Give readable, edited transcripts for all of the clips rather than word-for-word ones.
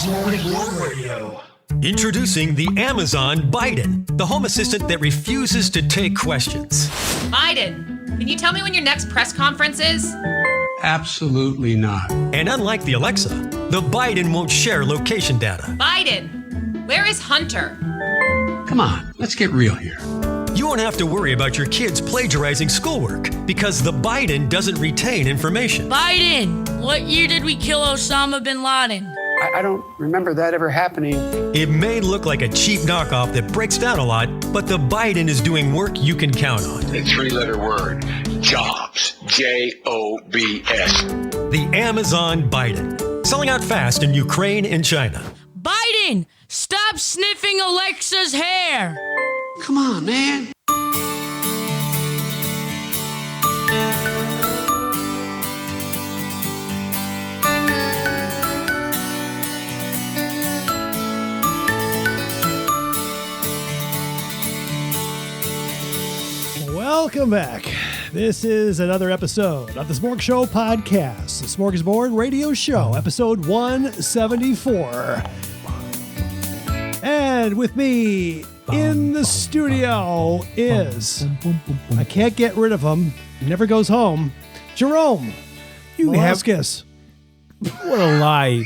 Smorgasbord Radio. Introducing the Amazon Biden, the home assistant that refuses to take questions. Biden, can you tell me when your next press conference is? Absolutely not. And unlike the Alexa, the Biden won't share location data. Biden, where is Hunter? Come on, let's get real here. You won't have to worry about your kids plagiarizing schoolwork because the Biden doesn't retain information. Biden, what year did we kill Osama bin Laden? I don't remember that ever happening. It may look like a cheap knockoff that breaks down a lot, but the Biden is doing work you can count on. A three-letter word, jobs, J-O-B-S. The Amazon Biden, selling out fast in Ukraine and China. Biden, stop sniffing Alexa's hair. Come on, man. Welcome back. This is another episode of the Smorg Show podcast, the Smorgasbord Radio Show, episode 174. And with me in the studio is, I can't get rid of him, never goes home, Jerome. You Velasquez. What a lie.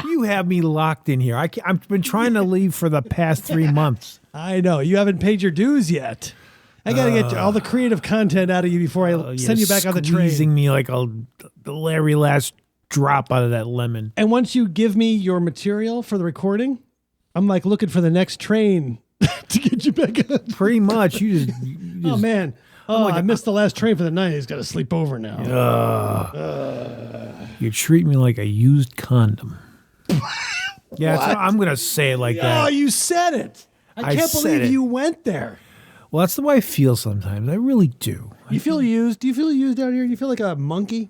You have me locked in here. I've been trying to leave for the past 3 months. I know. You haven't paid your dues yet. I got to get all the creative content out of you before I send you back on the train. Squeezing me like the very last drop out of that lemon. And once you give me your material for the recording, I'm like looking for the next train to get you back on. Pretty much. You just oh, man. Oh, I missed the last train for the night. He's got to sleep over now. You treat me like a used condom. Yeah, I'm going to say it like that. Oh, you said it. I can't believe you went there. Well, that's the way I feel sometimes. I really do. You feel used? Do you feel used down here? You feel like a monkey?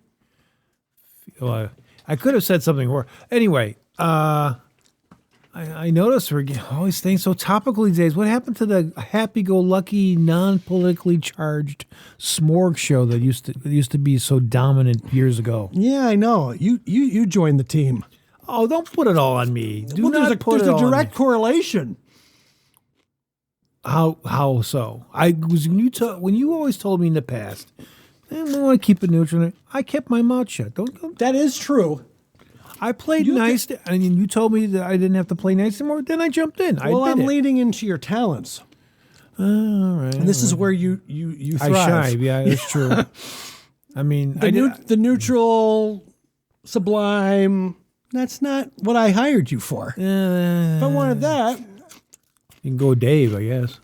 Well, I could have said something more. Anyway, I noticed we're always staying so topical these days. What happened to the happy-go-lucky, non-politically charged Smorg show that used to be so dominant years ago? Yeah, I know. You joined the team. Oh, don't put it all on me. There's a direct correlation. How so? When you always told me in the past, I want to keep it neutral. I kept my mouth shut. That is true. I played nice, and you told me that I didn't have to play nice anymore. Then I jumped in. I'm leading into your talents. All right. And this is where you thrive. I shine. Yeah, that's true. I mean, the neutral, sublime. That's not what I hired you for. If I wanted that. You can go Dave, I guess.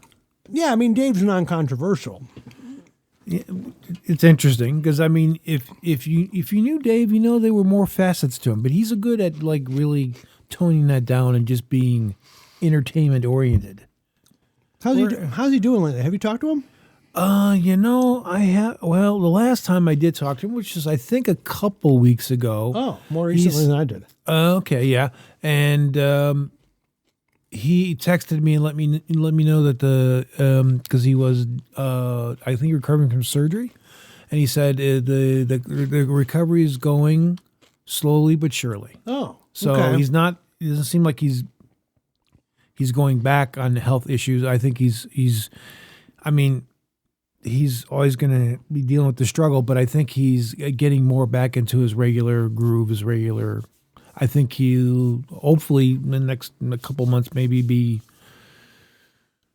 Yeah, I mean, Dave's non-controversial. Yeah, it's interesting because, I mean, if you knew Dave, you know there were more facets to him. But he's good at, like, really toning that down and just being entertainment-oriented. How's he doing lately? Have you talked to him? I have. Well, the last time I did talk to him, which is, I think, a couple weeks ago. Oh, more recently than I did. Okay, yeah. And he texted me and let me know that because he was I think recovering from surgery, and he said the recovery is going slowly but surely. Oh, so okay. He's not. It doesn't seem like he's going back on health issues. I think he's. I mean, he's always going to be dealing with the struggle, but I think he's getting more back into his regular groove, I think he'll hopefully in the next couple months maybe be,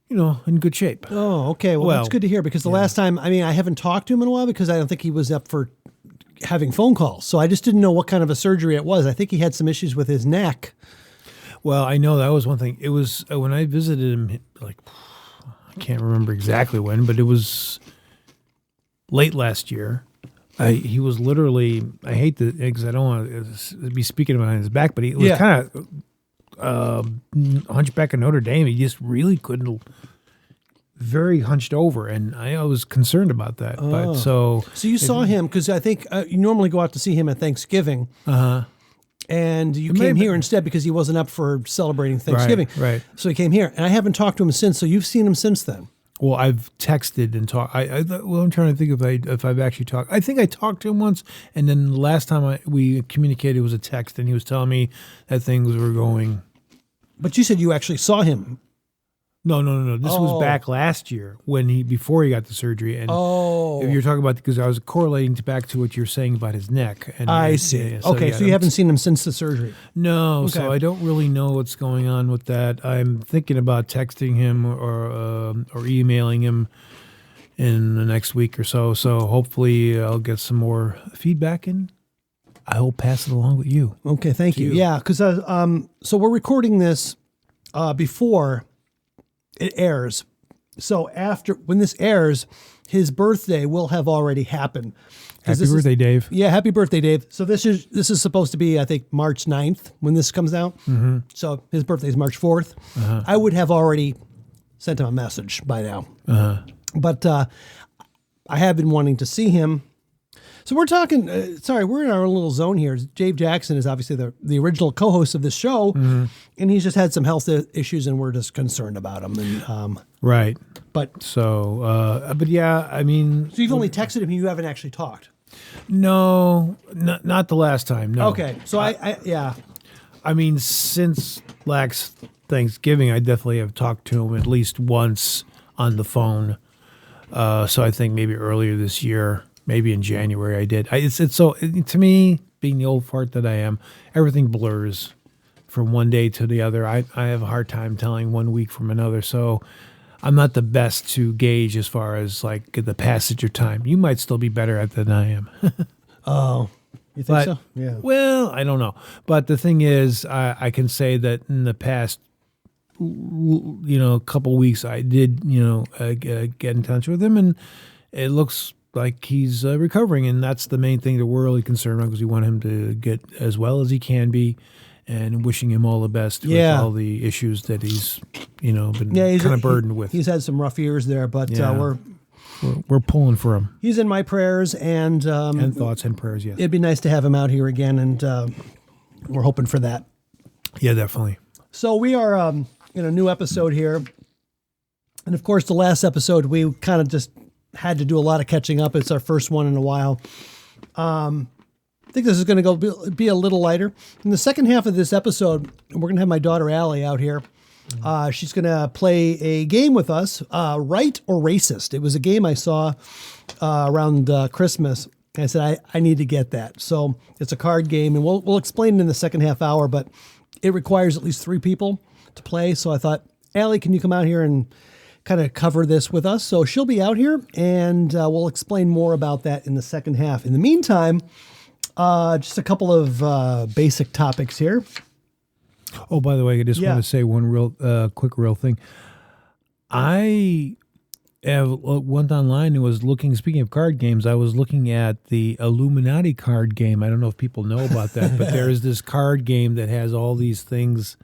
in good shape. Oh, okay. Well, that's good to hear because the last time, I haven't talked to him in a while because I don't think he was up for having phone calls. So I just didn't know what kind of a surgery it was. I think he had some issues with his neck. Well, I know that was one thing. It was when I visited him, like, I can't remember exactly when, but it was late last year. He was literally, I hate the, because I don't want to be speaking behind his back, but he was kind of hunchback of Notre Dame. He just really couldn't, very hunched over, and I was concerned about that. But so you saw him, because I think you normally go out to see him at Thanksgiving. And you came here instead because he wasn't up for celebrating Thanksgiving. Right. So he came here, and I haven't talked to him since, so you've seen him since then. Well, I've texted and talked. I'm trying to think if I've actually talked. I think I talked to him once, and then the last time we communicated was a text, and he was telling me that things were going. But you said you actually saw him. No. This was back last year before he got the surgery. And if you're talking about, because I was correlating back to what you're saying about his neck. And I see. So you haven't seen him since the surgery. No, Okay. so I don't really know what's going on with that. I'm thinking about texting him or emailing him in the next week or so. So hopefully I'll get some more feedback and I will pass it along with you. Okay, thank you. Yeah, because so we're recording this before it airs. So when this airs, his birthday will have already happened. Happy birthday, Dave. Yeah, happy birthday, Dave. So this is supposed to be, I think, March 9th when this comes out. Mm-hmm. So his birthday is March 4th. Uh-huh. I would have already sent him a message by now. Uh-huh. But I have been wanting to see him. So we're talking, we're in our little zone here. Dave Jackson is obviously the original co-host of this show, and he's just had some health issues, and we're just concerned about him. And right. But yeah, I mean. So you've only texted him, you haven't actually talked? No, not the last time, no. Okay, so I mean, since last Thanksgiving, I definitely have talked to him at least once on the phone. So I think maybe earlier this year. Maybe in January I did. To me, being the old fart that I am, everything blurs from one day to the other. I have a hard time telling 1 week from another. So I'm not the best to gauge as far as like the passage of time. You might still be better at it than I am. Oh, you think so? Yeah. Well, I don't know. But the thing is, I can say that in the past, couple weeks, I did, get in touch with him, and it looks like he's recovering, and that's the main thing that we're really concerned about, because we want him to get as well as he can be, and wishing him all the best with all the issues that he's been kind of burdened with. He's had some rough years there, but we're pulling for him. He's in my prayers and thoughts and prayers. Yes, it'd be nice to have him out here again, and we're hoping for that. Yeah, definitely. So we are in a new episode here, and of course, the last episode we kind of just had to do a lot of catching up. It's our first one in a while. I think this is going to be a little lighter. In the second half of this episode, we're going to have my daughter Allie out here. She's going to play a game with us, Right or Racist. It was a game I saw around Christmas. I said, I need to get that. So it's a card game, and we'll explain it in the second half hour, but it requires at least 3 people to play. So I thought, Allie, can you come out here and kind of cover this with us? So she'll be out here, and we'll explain more about that in the second half. In the meantime, just a couple of basic topics here. Oh, by the way, I just want to say one real quick thing. I went online and was looking, speaking of card games, I was looking at the Illuminati card game. I don't know if people know about that, but there is this card game that has all these things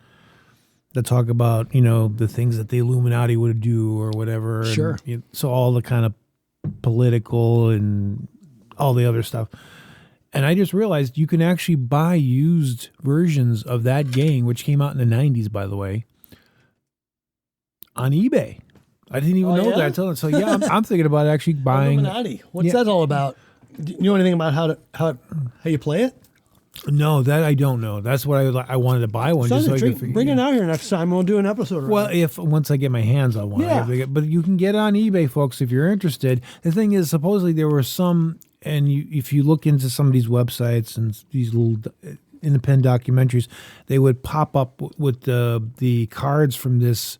that talk about, the things that the Illuminati would do or whatever. Sure. And, so all the kind of political and all the other stuff. And I just realized you can actually buy used versions of that game, which came out in the 90s, by the way, on eBay. I didn't even know that. So yeah, I'm thinking about actually buying. Illuminati. What's that all about? Do you know anything about how you play it? No, that I don't know. That's what I wanted to buy one. Just so bring it out here next time. We'll do an episode. Well, once I get my hands on one, but you can get it on eBay, folks, if you're interested. The thing is, supposedly there were some, and if you look into some of these websites and these little independent documentaries, they would pop up with the cards from this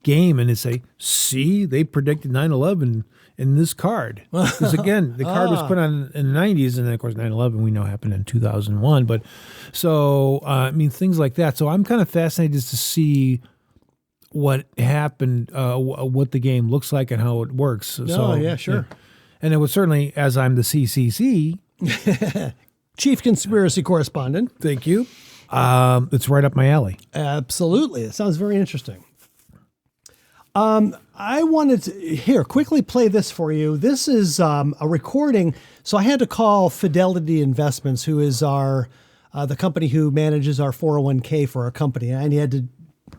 game, and they say, "See, they predicted 9/11." In this card, because again, the card was put on in the 90s, and then of course 9/11 we know happened in 2001. But so things like that. So I'm kind of fascinated to see what happened, what the game looks like, and how it works. Sure. Yeah. And it was certainly, as I'm the CCC, Chief Conspiracy Correspondent. Thank you. It's right up my alley. Absolutely, it sounds very interesting. I wanted to quickly play this for you. This is a recording. So I had to call Fidelity Investments, who is the company who manages our 401k for our company. And I had to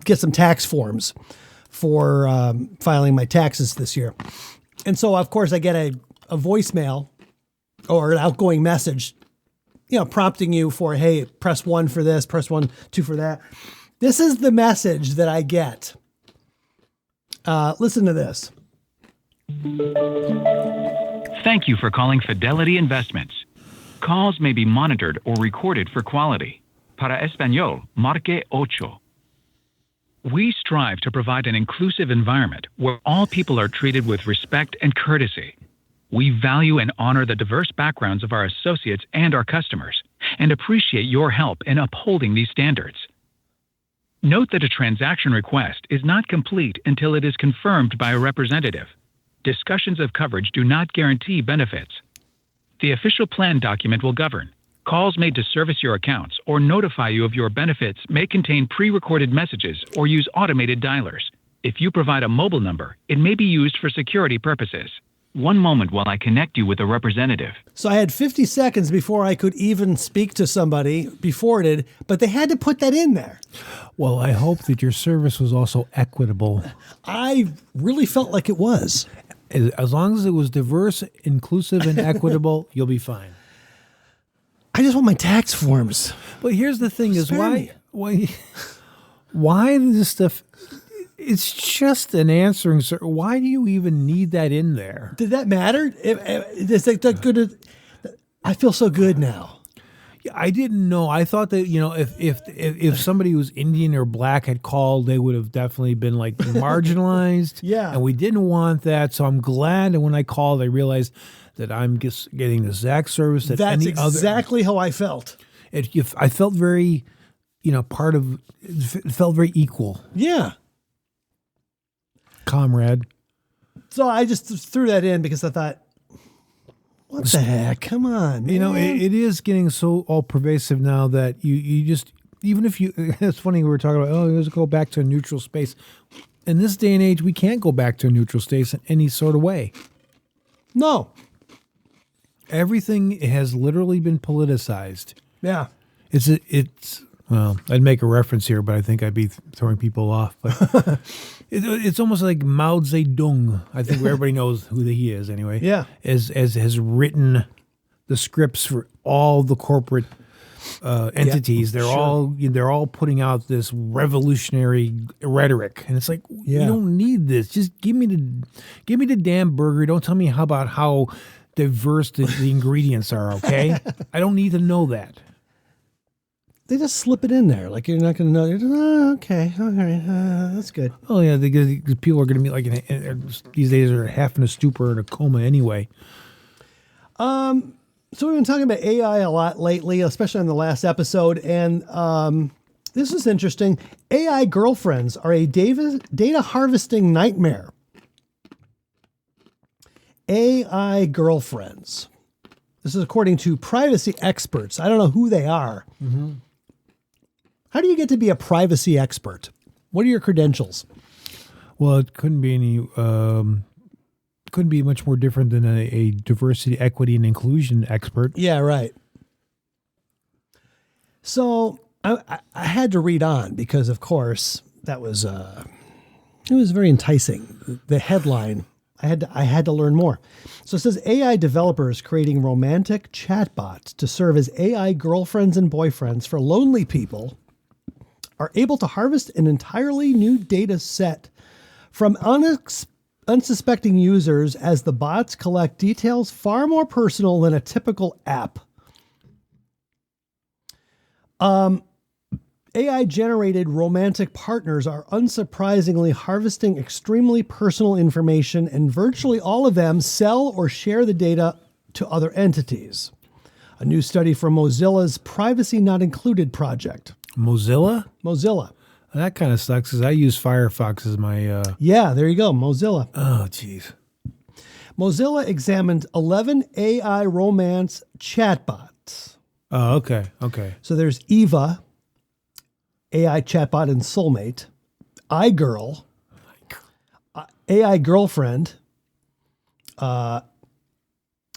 get some tax forms for filing my taxes this year. And so, of course, I get a voicemail or an outgoing message, prompting you for, hey, press 1 for this, press 1, 2 for that. This is the message that I get. Listen to this. Thank you for calling Fidelity Investments. Calls may be monitored or recorded for quality. Para español, marque ocho. We strive to provide an inclusive environment where all people are treated with respect and courtesy. We value and honor the diverse backgrounds of our associates and our customers, and appreciate your help in upholding these standards. Note that a transaction request is not complete until it is confirmed by a representative. Discussions of coverage do not guarantee benefits. The official plan document will govern. Calls made to service your accounts or notify you of your benefits may contain pre-recorded messages or use automated dialers. If you provide a mobile number, it may be used for security purposes. One moment while I connect you with a representative. So I had 50 seconds before I could even speak to somebody, be forwarded, but they had to put that in there. Well, I hope that your service was also equitable. I really felt like it was. As long as it was diverse, inclusive, and equitable, you'll be fine. I just want my tax forms. But here's the thing: is Spare me. why this stuff? It's just an answering. Why do you even need that in there? Did that matter? Is that good? I feel so good now. I didn't know. I thought that if somebody who was Indian or black had called, they would have definitely been like marginalized. Yeah, and we didn't want that. So I'm glad that when I called, I realized that I'm just getting the exact service that that's any other. That's exactly how I felt. I felt very, part of. It felt very equal. Yeah. Comrade. So I just threw that in because I thought, what the heck? Come on, man. It is getting so all pervasive now that you just, even if you, it's funny we were talking about, let's go back to a neutral space. In this day and age, we can't go back to a neutral space in any sort of way. No. Everything has literally been politicized. Yeah. Well, I'd make a reference here, but I think I'd be throwing people off. But it's almost like Mao Zedong. I think everybody knows who he is anyway. Yeah. As has written the scripts for all the corporate entities. They're all putting out this revolutionary rhetoric, and it's like, you don't need this. Just give me the damn burger. Don't tell me about how diverse the ingredients are. Okay, I don't need to know that. They just slip it in there. Like, you're not going to know. Okay. All right. That's good. Oh, yeah. Because people are going to be like, these days are half in a stupor or in a coma anyway. So we've been talking about AI a lot lately, especially on the last episode. And this is interesting. AI girlfriends are a data harvesting nightmare. AI girlfriends. This is according to privacy experts. I don't know who they are. Mm-hmm. How do you get to be a privacy expert? What are your credentials? Well, it couldn't be couldn't be much more different than a diversity, equity, and inclusion expert. Yeah, right. So I had to read on because, of course, that was it was very enticing. The headline. I had to learn more. So it says AI developers creating romantic chatbots to serve as AI girlfriends and boyfriends for lonely people are able to harvest an entirely new data set from unsuspecting users as the bots collect details far more personal than a typical app. AI-generated romantic partners are unsurprisingly harvesting extremely personal information, and virtually all of them sell or share the data to other entities. A new study from Mozilla's Privacy Not Included project. Mozilla? Mozilla. That kind of sucks because I use Firefox as my... Yeah, there you go, Mozilla. Oh, jeez. Mozilla examined 11 AI romance chatbots. Oh, okay. So there's Eva, AI chatbot and soulmate, iGirl, AI girlfriend, my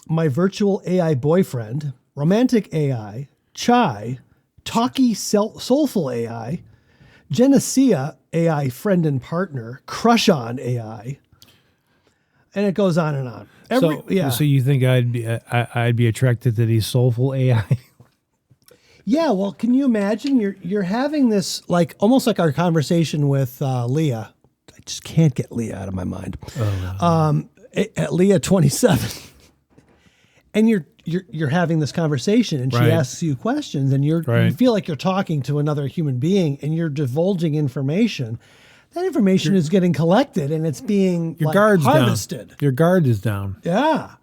virtual AI boyfriend, romantic AI, Chai, talky soulful AI, Genesia AI friend and partner, crush on AI, and it goes on and on. So you think I'd be attracted to these soulful AI? Yeah, well, can you imagine you're having this like almost like our conversation with Leah. I just can't get Leah out of my mind. At Leah 27, and you're having this conversation, and she Right. asks you questions, and you feel like you're talking to another human being, and you're divulging information. That information is getting collected, and it's being Your like, guard's harvested. down. Your guard is down. Yeah.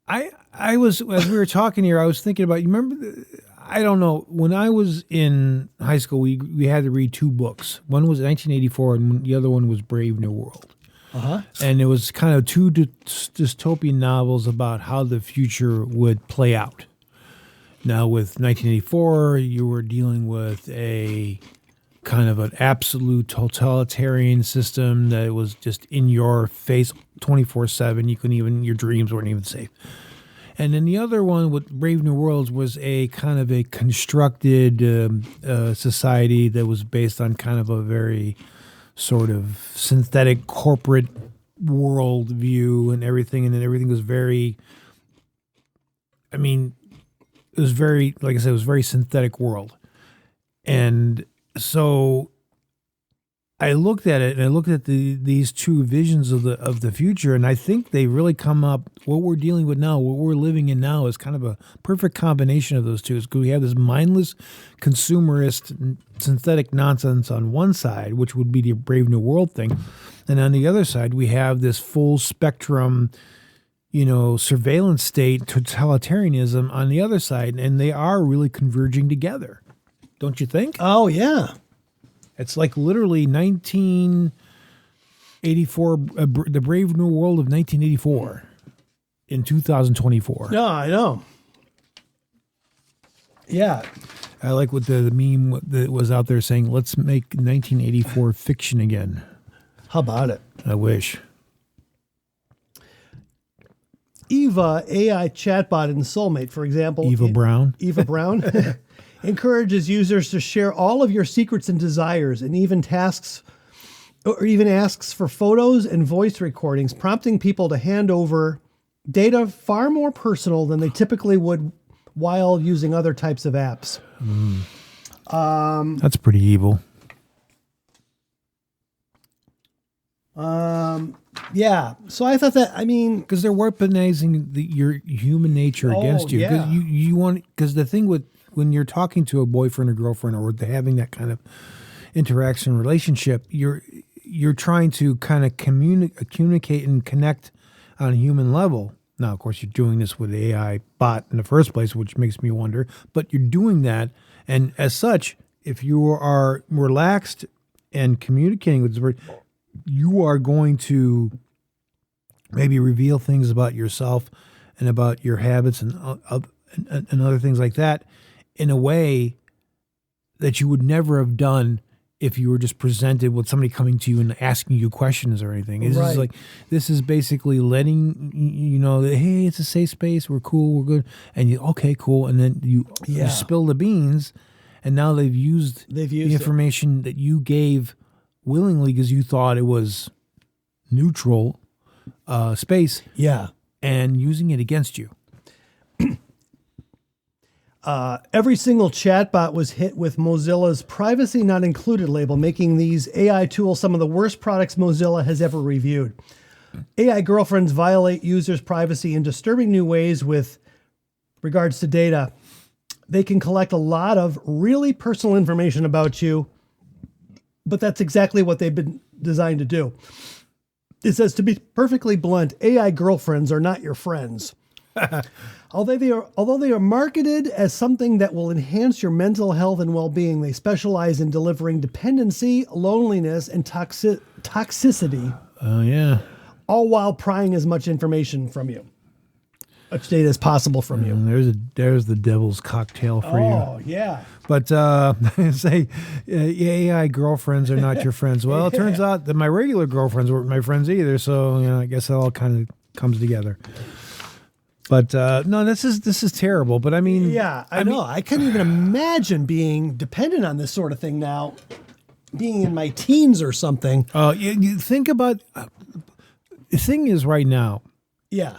I was, as we were talking here, I was thinking about, you remember, I don't know, when I was in high school, we had to read 2 books. One was 1984 and the other one was Brave New World. Uh-huh. And it was kind of 2 dystopian novels about how the future would play out. Now with 1984, you were dealing with a kind of an absolute totalitarian system that was just in your face 24/7. You couldn't even, your dreams weren't even safe. And then the other one with Brave New Worlds was a kind of a constructed society that was based on kind of a very sort of synthetic corporate world view and everything. And then everything was very, I mean, it was very, like I said, it was a very synthetic world. And so I looked at it and I looked at these 2 visions of the future, and I think they really come up. What we're dealing with now, what we're living in now, is kind of a perfect combination of those 2. Is we have this mindless, consumerist, synthetic nonsense on one side, which would be the Brave New World thing, and on the other side, we have this full spectrum, surveillance state, totalitarianism on the other side, and they are really converging together. Don't you think? Oh, yeah. It's like literally 1984, the Brave New World of 1984 in 2024. No, I know. Yeah. I like what the meme that was out there saying, let's make 1984 fiction again. How about it? I wish. Eva, AI chatbot in Soulmate, for example. Eva Brown. Eva Brown encourages users to share all of your secrets and desires, and even asks for photos and voice recordings, prompting people to hand over data far more personal than they typically would while using other types of apps. That's pretty evil. Yeah. So I thought that, because they're weaponizing your human nature against you. Yeah. You want, because the thing with, when you're talking to a boyfriend or girlfriend or having that kind of interaction relationship, you're trying to kind of communicate and connect on a human level. Now, of course, you're doing this with AI bot in the first place, which makes me wonder, but you're doing that. And as such, if you are relaxed and communicating with this person, you are going to maybe reveal things about yourself and about your habits and other things like that in a way that you would never have done if you were just presented with somebody coming to you and asking you questions or anything. It's just like, this is basically letting you know that, hey, it's a safe space, we're cool, we're good, and you, okay, cool, and then you spill the beans, and now they've used the information that you gave willingly because you thought it was neutral space, and using it against you. Every single chatbot was hit with Mozilla's privacy not included label, making these AI tools some of the worst products Mozilla has ever reviewed. AI girlfriends violate users' privacy in disturbing new ways with regards to data. They can collect a lot of really personal information about you, but that's exactly what they've been designed to do. It says, to be perfectly blunt, AI girlfriends are not your friends. Although they are marketed as something that will enhance your mental health and well-being, they specialize in delivering dependency, loneliness, and toxicity. Oh, yeah. All while prying as much information from you, much data as possible from you. There's the devil's cocktail for you. Oh, yeah. But say AI girlfriends are not your friends. Well, it turns out that my regular girlfriends weren't my friends either. So I guess it all kind of comes together. But no, this is terrible. But I mean, Yeah, I know. I couldn't even imagine being dependent on this sort of thing now, being in my teens or something. You think about the thing is right now. Yeah.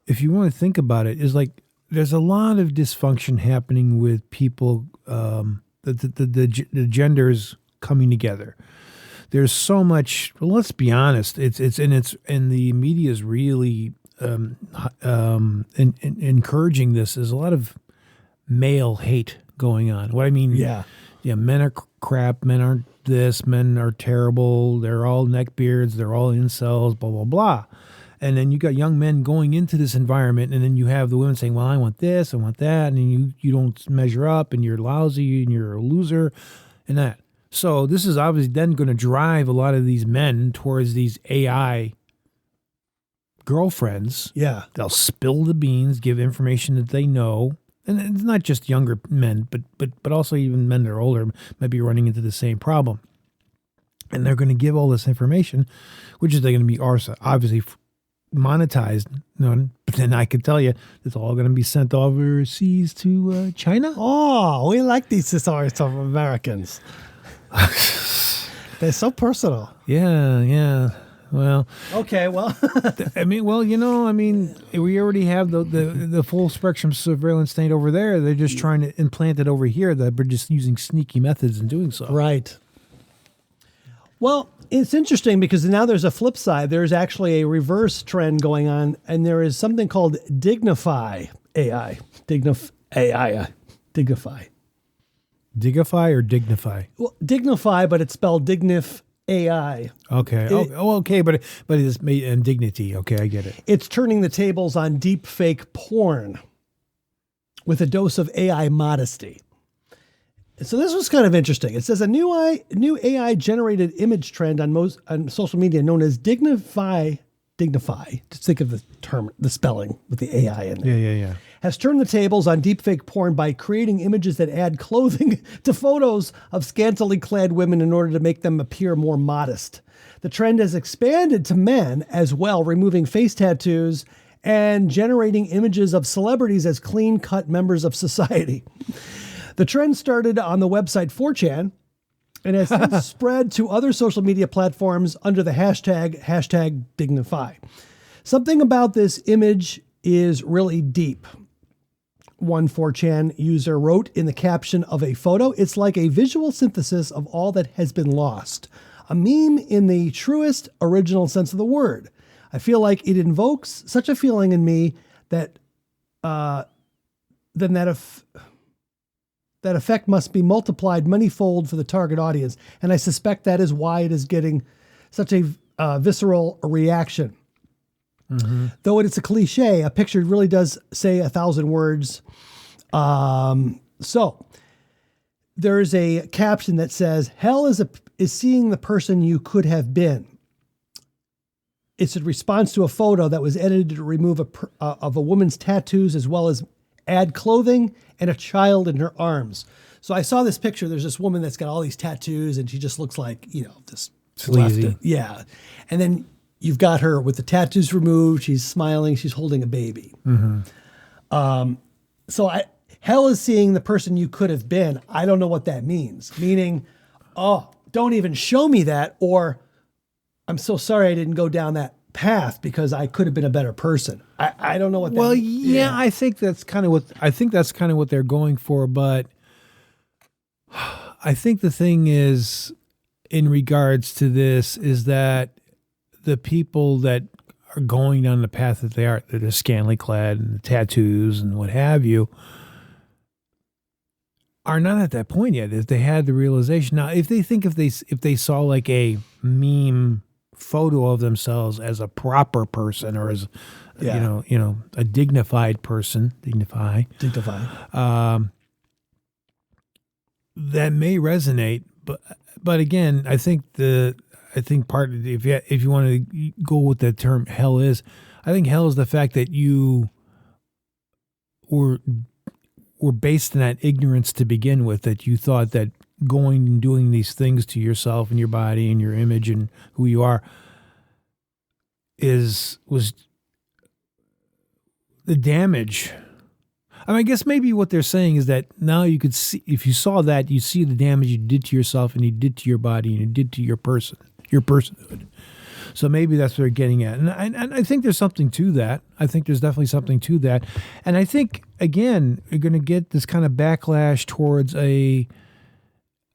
If you want to think about it, is like there's a lot of dysfunction happening with people, the genders coming together. There's so much. Well, let's be honest. It's the media is really encouraging this. There's a lot of male hate going on. What I mean, yeah, men are crap. Men aren't this. Men are terrible. They're all neckbeards. They're all incels. Blah blah blah. And then you got young men going into this environment, and then you have the women saying, well, I want this, I want that, and you don't measure up, and you're lousy, and you're a loser, and that. So this is obviously then going to drive a lot of these men towards these AI girlfriends. Yeah. They'll spill the beans, give information that they know. And it's not just younger men, but also even men that are older might be running into the same problem. And they're going to give all this information, which is they're going to be obviously monetized. But then I can tell you it's all going to be sent overseas to China. Oh, we like these stories of Americans. They're so personal. Yeah. Well, okay. Well, I mean, we already have the full spectrum surveillance state over there. They're just trying to implant it over here. That we're just using sneaky methods in doing so. Right. Well, it's interesting because now there's a flip side. There's actually a reverse trend going on, and there is something called DignifAI. DignifAI. Digify or dignify? Well, Dignify, but it's spelled DignifAI. Okay. Okay, but it is made in dignity. Okay, I get it. It's turning the tables on deep fake porn with a dose of AI modesty. So this was kind of interesting. It says a new AI generated image trend on social media known as Dignify. Just think of the term, the spelling with the AI in there. Yeah. Has turned the tables on deepfake porn by creating images that add clothing to photos of scantily clad women in order to make them appear more modest. The trend has expanded to men as well, removing face tattoos and generating images of celebrities as clean-cut members of society. The trend started on the website 4chan and has since spread to other social media platforms under the hashtag Dignify. Something about this image is really deep. One 4chan user wrote in the caption of a photo, "It's like a visual synthesis of all that has been lost. A meme in the truest original sense of the word. I feel like it invokes such a feeling in me that that effect must be multiplied manyfold for the target audience. And I suspect that is why it is getting such a visceral reaction." Mm-hmm. Though it's a cliche, a picture really does say 1,000 words. So there's a caption that says, "Hell is seeing the person you could have been." It's a response to a photo that was edited to remove of a woman's tattoos as well as add clothing and a child in her arms. So I saw this picture. There's this woman that's got all these tattoos and she just looks like, this sleazy. Yeah. And then you've got her with the tattoos removed. She's smiling. She's holding a baby. Mm-hmm. Hell is seeing the person you could have been. I don't know what that means. Meaning, don't even show me that. Or I'm so sorry I didn't go down that path because I could have been a better person. I don't know what that means. Well, yeah, I think that's kind of what they're going for, but I think the thing is in regards to this is that the people that are going down the path that are scantily clad and the tattoos and what have you are not at that point yet. If they had the realization. Now, if they saw like a meme photo of themselves as a proper person or as a dignified person, dignify, that may resonate, but again, I think part of if you want to go with the term hell is, I think hell is the fact that you were based in that ignorance to begin with, that you thought that going and doing these things to yourself and your body and your image and who you are the damage. I mean, I guess maybe what they're saying is that now you could see, if you saw that, you see the damage you did to yourself and you did to your body and you did to your personhood. So maybe that's what they're getting at. And I think there's something to that. I think there's definitely something to that. And I think, again, you're going to get this kind of backlash towards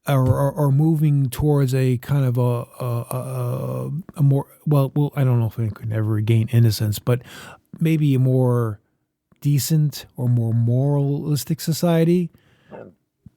or moving towards a kind of a more, well, I don't know if it could ever regain innocence, but maybe a more decent or more moralistic society.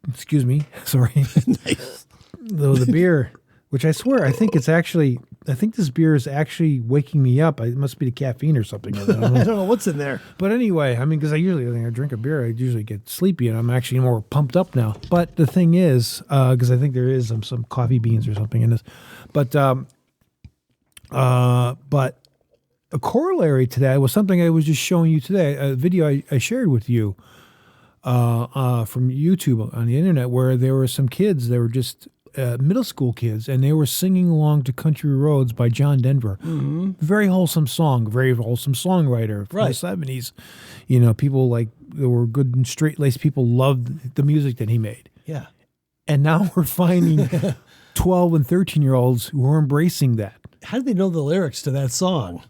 Excuse me. Sorry. Nice. Though the beer, which I swear, I think this beer is actually waking me up. It must be the caffeine or something. I don't know what's in there. But anyway, I mean, because when I drink a beer, I usually get sleepy, and I'm actually more pumped up now. But the thing is, because I think there is some coffee beans or something in this, but a corollary to that was something I was just showing you today, a video I shared with you from YouTube on the internet, where there were some kids, they were just middle school kids, and they were singing along to Country Roads by John Denver. Mm-hmm. Very wholesome song, very wholesome songwriter from the 70s. You know, people there were good and straight-laced people loved the music that he made. Yeah. And now we're finding 12 and 13-year-olds who are embracing that. How did they know the lyrics to that song?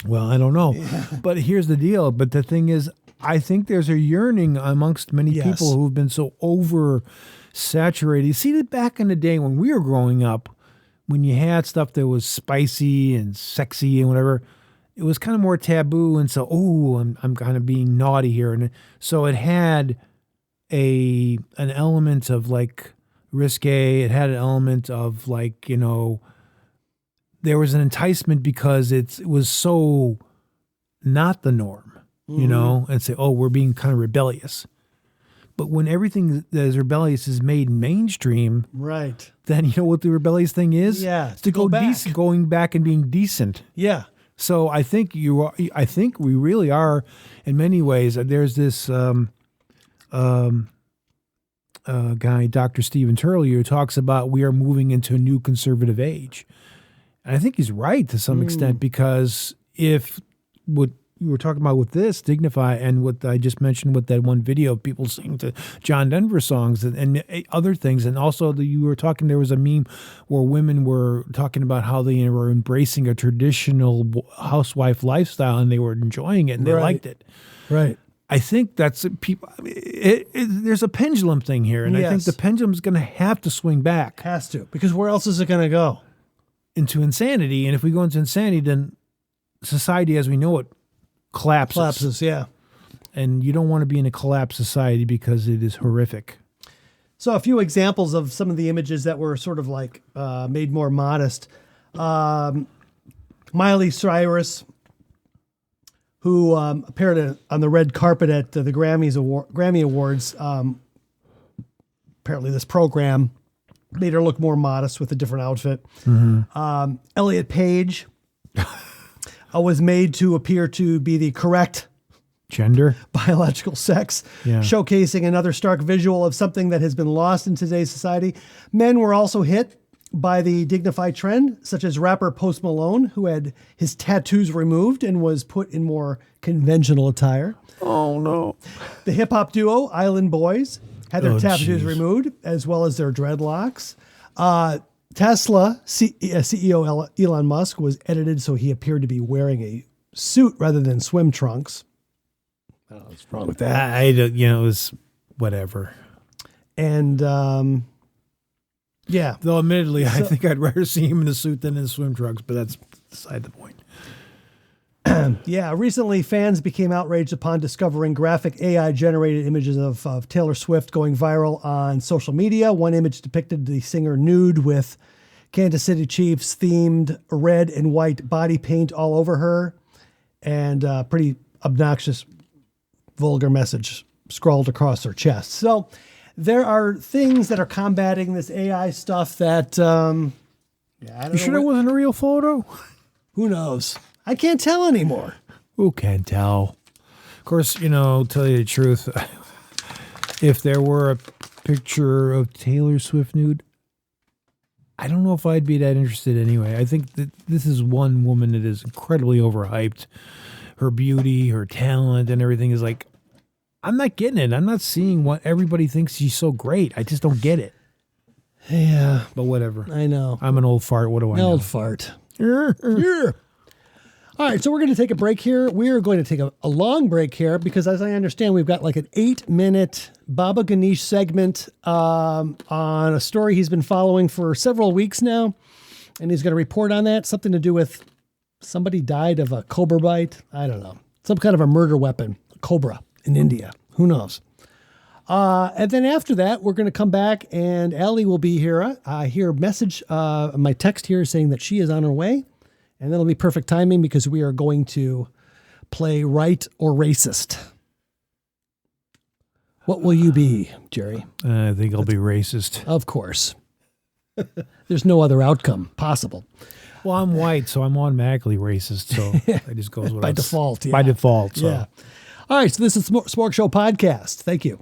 Well, I don't know. Yeah. But here's the deal. But the thing is, I think there's a yearning amongst many people who've been so oversaturated. You see that back in the day when we were growing up, when you had stuff that was spicy and sexy and whatever, it was kind of more taboo. And so, I'm kind of being naughty here. And so it had an element of like risque. It had an element of like, you know, there was an enticement because it was so not the norm, you know, and say, we're being kind of rebellious. But when everything that is rebellious is made mainstream, right? Then you know what the rebellious thing is? Yeah, it's to go back. Going back and being decent. Yeah. So I think I think we really are, in many ways. There's this guy, Dr. Stephen Turley, who talks about we are moving into a new conservative age. And I think he's right to some extent, because if what you were talking about with this, DignifAI, and what I just mentioned with that one video of people singing to John Denver songs and other things, and also you were talking, there was a meme where women were talking about how they were embracing a traditional housewife lifestyle and they were enjoying it and they liked it. Right. I think that's people. There's a pendulum thing here, and I think the pendulum's going to have to swing back. Has to, because where else is it going to go? Into insanity. And if we go into insanity, then society as we know it collapses. Yeah. And you don't want to be in a collapsed society because it is horrific. So a few examples of some of the images that were sort of like made more modest. Miley Cyrus, who appeared on the red carpet at the Grammy Awards. Apparently this program made her look more modest with a different outfit. Mm-hmm. Elliot Page was made to appear to be the correct gender, biological sex, showcasing another stark visual of something that has been lost in today's society. Men were also hit by the DignifAI trend, such as rapper Post Malone, who had his tattoos removed and was put in more conventional attire. Oh, no. The hip-hop duo Island Boys had their tattoos removed, as well as their dreadlocks. Tesla CEO Elon Musk was edited so he appeared to be wearing a suit rather than swim trunks. I don't know what's wrong with that. It was whatever. And though admittedly, I think I'd rather see him in a suit than in swim trunks, but that's beside the point. Recently fans became outraged upon discovering graphic AI-generated images of Taylor Swift going viral on social media. One image depicted the singer nude with Kansas City Chiefs themed red and white body paint all over her, and a pretty obnoxious, vulgar message scrawled across her chest. So there are things that are combating this AI stuff that, You sure it wasn't a real photo? Who knows? I can't tell anymore. Who can tell? Of course, tell you the truth, if there were a picture of Taylor Swift nude, I don't know if I'd be that interested anyway. I think that this is one woman that is incredibly overhyped her beauty, her talent, and everything is like, I'm not getting it. I'm not seeing what everybody thinks she's so great. I just don't get it. Yeah. But whatever. I know. I'm an old fart. What do I know? Old fart. Yeah. All right, so we're going to take a break here. We are going to take a long break here because, as I understand, we've got like an 8-minute Baba Ganesh segment on a story he's been following for several weeks now, and he's going to report on that. Something to do with somebody died of a cobra bite. I don't know. Some kind of a murder weapon, cobra in India. Who knows? And then after that, we're going to come back, and Allie will be here. I hear a message, my text here saying that she is on her way. And that'll be perfect timing because we are going to play Right or Racist. What will you be, Jerry? I think I'll be racist. Of course. There's no other outcome possible. Well, I'm white, so I'm automatically racist. So I just goes with By default. Yeah. By default. So. Yeah. All right. So this is Spork Show Podcast. Thank you.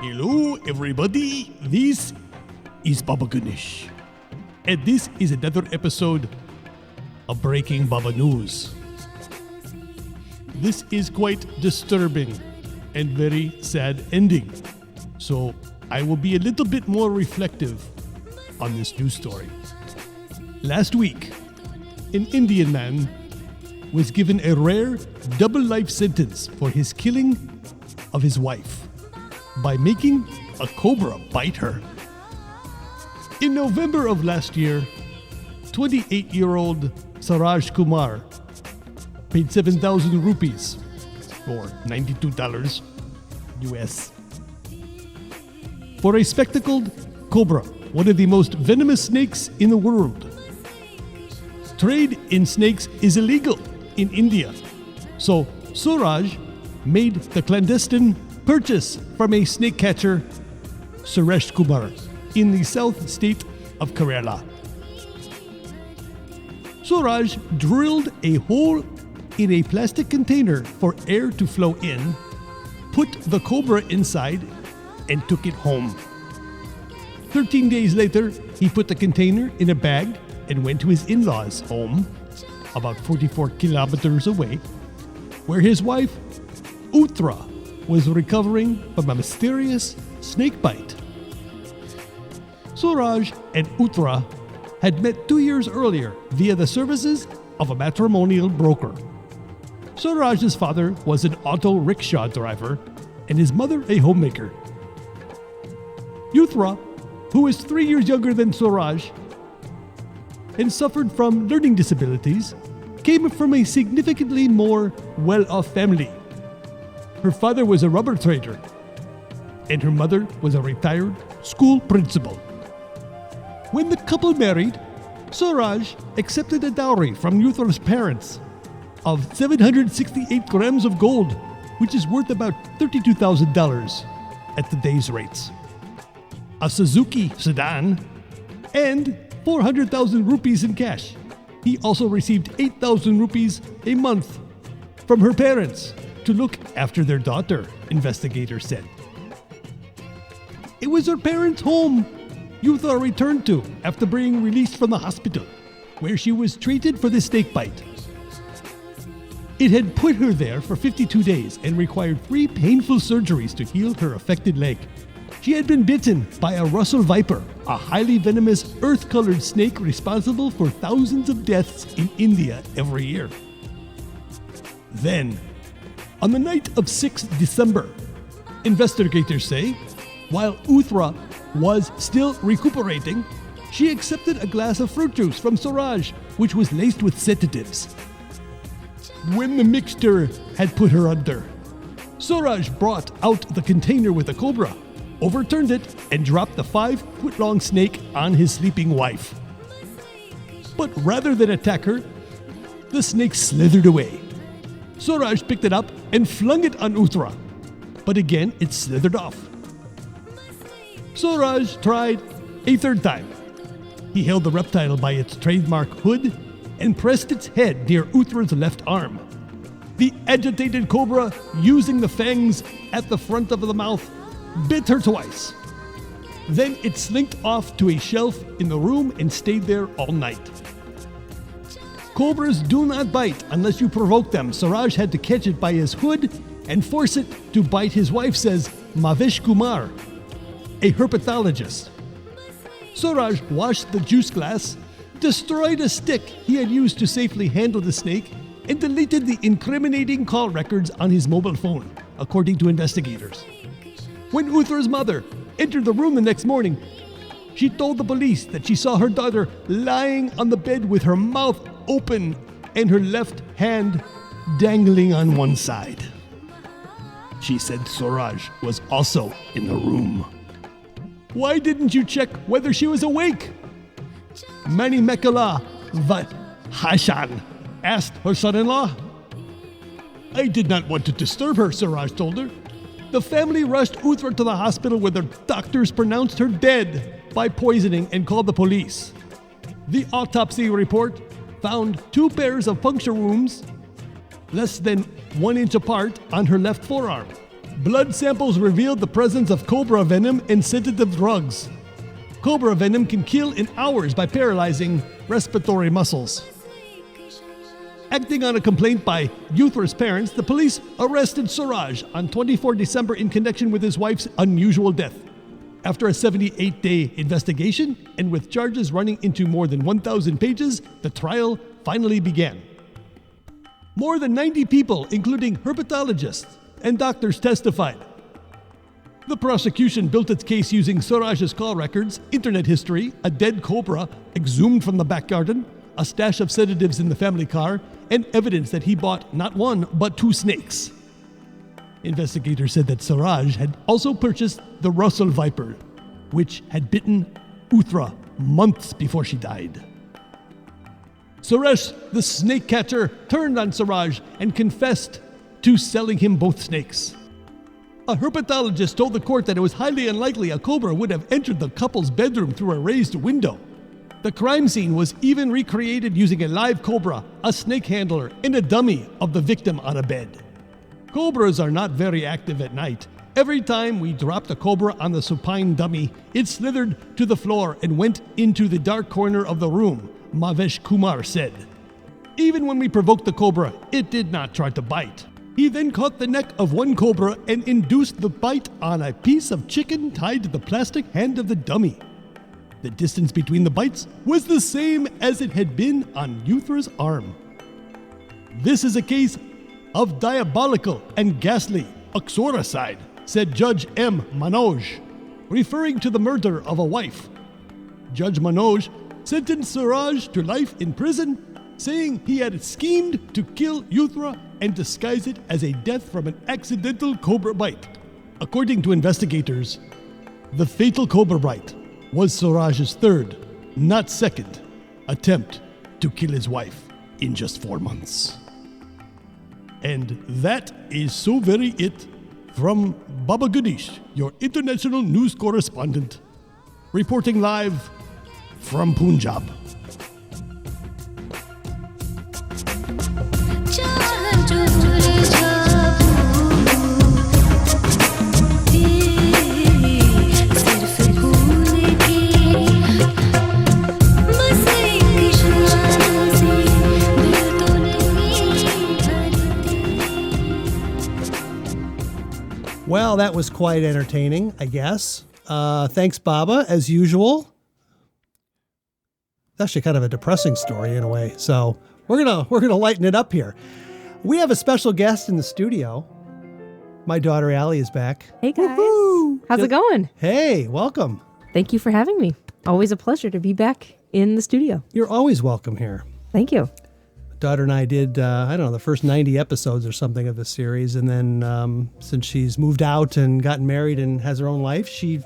Hello, everybody. This is Baba Gonesh. And this is another episode of Breaking Baba News. This is quite disturbing and very sad ending. So I will be a little bit more reflective on this news story. Last week, an Indian man was given a rare double life sentence for his killing of his wife by making a cobra bite her. In November of last year, 28-year-old Suraj Kumar paid 7,000 rupees, or $92 US, for a spectacled cobra, one of the most venomous snakes in the world. Trade in snakes is illegal in India, so Suraj made the clandestine purchase from a snake catcher, Suresh Kumar, in the south state of Kerala. Suraj drilled a hole in a plastic container for air to flow in, put the cobra inside, and took it home. 13 days later, he put the container in a bag and went to his in-laws' home, about 44 kilometers away, where his wife, Uttara, was recovering from a mysterious snake bite. Suraj and Uttara had met 2 years earlier via the services of a matrimonial broker. Suraj's father was an auto rickshaw driver and his mother a homemaker. Uttara, who was 3 years younger than Suraj and suffered from learning disabilities, came from a significantly more well-off family. Her father was a rubber trader, and her mother was a retired school principal. When the couple married, Suraj accepted a dowry from Uttara's parents of 768 grams of gold, which is worth about $32,000 at today's rates, a Suzuki sedan, and 400,000 rupees in cash. He also received 8,000 rupees a month from her parents to look after their daughter, investigators said. It was her parents' home Uttara returned to after being released from the hospital, where she was treated for the snake bite. It had put her there for 52 days and required 3 painful surgeries to heal her affected leg. She had been bitten by a Russell viper, a highly venomous earth-colored snake responsible for thousands of deaths in India every year. Then, on the night of 6 December, investigators say, while Uttara was still recuperating, she accepted a glass of fruit juice from Suraj, which was laced with sedatives. When the mixture had put her under, Suraj brought out the container with the cobra, overturned it, and dropped the 5-foot-long snake on his sleeping wife. But rather than attack her, the snake slithered away. Suraj picked it up and flung it on Uttara, but again it slithered off. Suraj tried a third time. He held the reptile by its trademark hood and pressed its head near Uttara's left arm. The agitated cobra, using the fangs at the front of the mouth, bit her twice. Then it slinked off to a shelf in the room and stayed there all night. Cobras do not bite unless you provoke them. Suraj had to catch it by his hood and force it to bite, his wife says Mahesh Kumar, a herpetologist. Suraj washed the juice glass, destroyed a stick he had used to safely handle the snake, and deleted the incriminating call records on his mobile phone, according to investigators. When Uthra's mother entered the room the next morning, she told the police that she saw her daughter lying on the bed with her mouth open and her left hand dangling on one side. She said Suraj was also in the room. Why didn't you check whether she was awake? Manimekala Hashan asked her son-in-law. I did not want to disturb her, Suraj told her. The family rushed Uthra to the hospital where the doctors pronounced her dead by poisoning and called the police. The autopsy report found 2 pairs of puncture wounds, less than 1 inch apart, on her left forearm. Blood samples revealed the presence of cobra venom and sedative drugs. Cobra venom can kill in hours by paralyzing respiratory muscles. Acting on a complaint by Uthra's parents, the police arrested Suraj on 24 December in connection with his wife's unusual death. After a 78-day investigation, and with charges running into more than 1,000 pages, the trial finally began. More than 90 people, including herpetologists and doctors, testified. The prosecution built its case using Suraj's call records, internet history, a dead cobra exhumed from the back garden, a stash of sedatives in the family car, and evidence that he bought not 1 but 2 snakes. Investigators said that Suraj had also purchased the Russell Viper, which had bitten Uthra months before she died. Suresh, the snake catcher, turned on Suraj and confessed to selling him both snakes. A herpetologist told the court that it was highly unlikely a cobra would have entered the couple's bedroom through a raised window. The crime scene was even recreated using a live cobra, a snake handler, and a dummy of the victim on a bed. Cobras are not very active at night. Every time we dropped a cobra on the supine dummy, it slithered to the floor and went into the dark corner of the room, Mahesh Kumar said. Even when we provoked the cobra, it did not try to bite. He then caught the neck of one cobra and induced the bite on a piece of chicken tied to the plastic hand of the dummy. The distance between the bites was the same as it had been on Uthra's arm. This is a case of diabolical and ghastly uxoricide, said Judge M. Manoj, referring to the murder of a wife. Judge Manoj sentenced Suraj to life in prison, saying he had schemed to kill Uthra and disguise it as a death from an accidental cobra bite. According to investigators, the fatal cobra bite was Suraj's 3rd, not 2nd, attempt to kill his wife in just 4 months. And that is so very it from Baba Gonesh, your international news correspondent, reporting live from Punjab. Well, that was quite entertaining, I guess. Thanks, Baba, as usual. That's actually kind of a depressing story in a way. So we're gonna lighten it up here. We have a special guest in the studio. My daughter Allie is back. Hey guys, Woo-hoo! How's it going? Hey, welcome. Thank you for having me. Always a pleasure to be back in the studio. You're always welcome here. Thank you. Daughter and I did, the first 90 episodes or something of the series. And then since she's moved out and gotten married and has her own life, she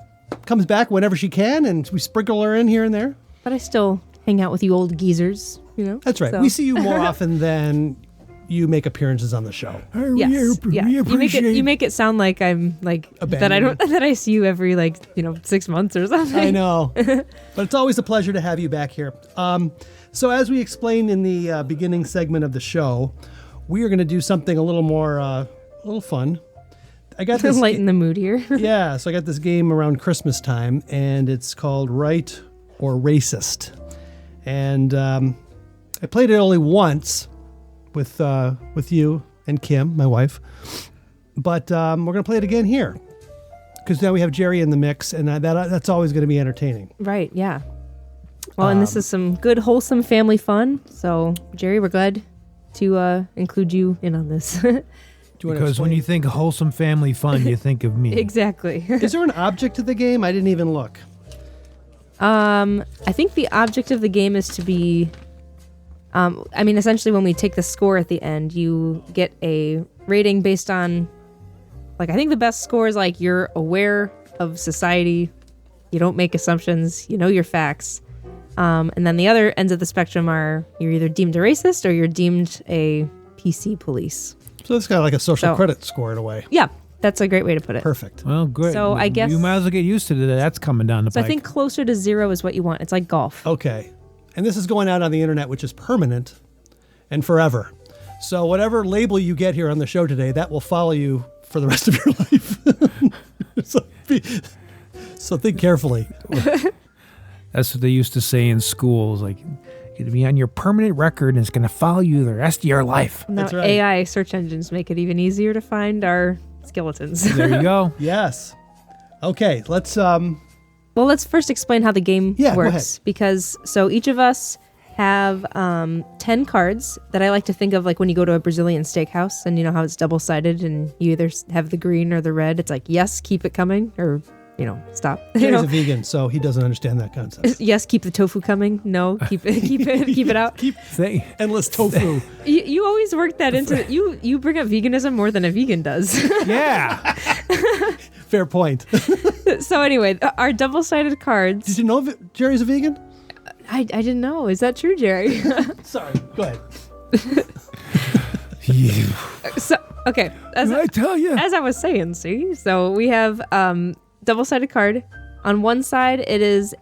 comes back whenever she can, and we sprinkle her in here and there. But I still hang out with you old geezers, you know? That's right. So. We see you more often than you make appearances on the show. Yes. Yeah. You make it sound like I'm like that I see you every 6 months or something. I know. But it's always a pleasure to have you back here. So as we explained in the beginning segment of the show, we are going to do something a little more, a little fun. I got this lighten the mood here. Yeah, so I got this game around Christmas time, and it's called Right or Racist. And I played it only once with you and Kim, my wife. But we're going to play it again here because now we have Jerry in the mix, and that's always going to be entertaining. Right, yeah. Well, and this is some good, wholesome family fun. So, Jerry, we're glad to include you in on this. Because when you think wholesome family fun, you think of me. Exactly. Is there an object to the game? I didn't even look. I think the object of the game is to be... essentially when we take the score at the end, you get a rating based on... I think the best score is you're aware of society, you don't make assumptions, you know your facts. And then the other ends of the spectrum are you're either deemed a racist or you're deemed a PC police. So it's got like a social credit score in a way. Yeah, that's a great way to put it. Perfect. Well, good. So I guess... You might as well get used to that. That's coming down the pike. So I think closer to 0 is what you want. It's like golf. Okay. And this is going out on the internet, which is permanent and forever. So whatever label you get here on the show today, that will follow you for the rest of your life. So think carefully. That's what they used to say in schools. It'll be on your permanent record and it's going to follow you the rest of your life. Now, that's right. AI search engines make it even easier to find our skeletons. There you go. Yes. Okay, let's... Well, let's first explain how the game works. Because, each of us have 10 cards that I like to think of when you go to a Brazilian steakhouse and you know how it's double-sided and you either have the green or the red. It's yes, keep it coming, or... stop. He's a vegan, so he doesn't understand that concept. Yes, keep the tofu coming. No, keep it out. Keep endless tofu. You always work that into you bring up veganism more than a vegan does. Yeah. Fair point. So anyway, our double-sided cards. Did you know Jerry's a vegan? I didn't know. Is that true, Jerry? Sorry. Go ahead. So okay. Did I tell you? As I was saying, see. So we have double-sided card. On one side, it is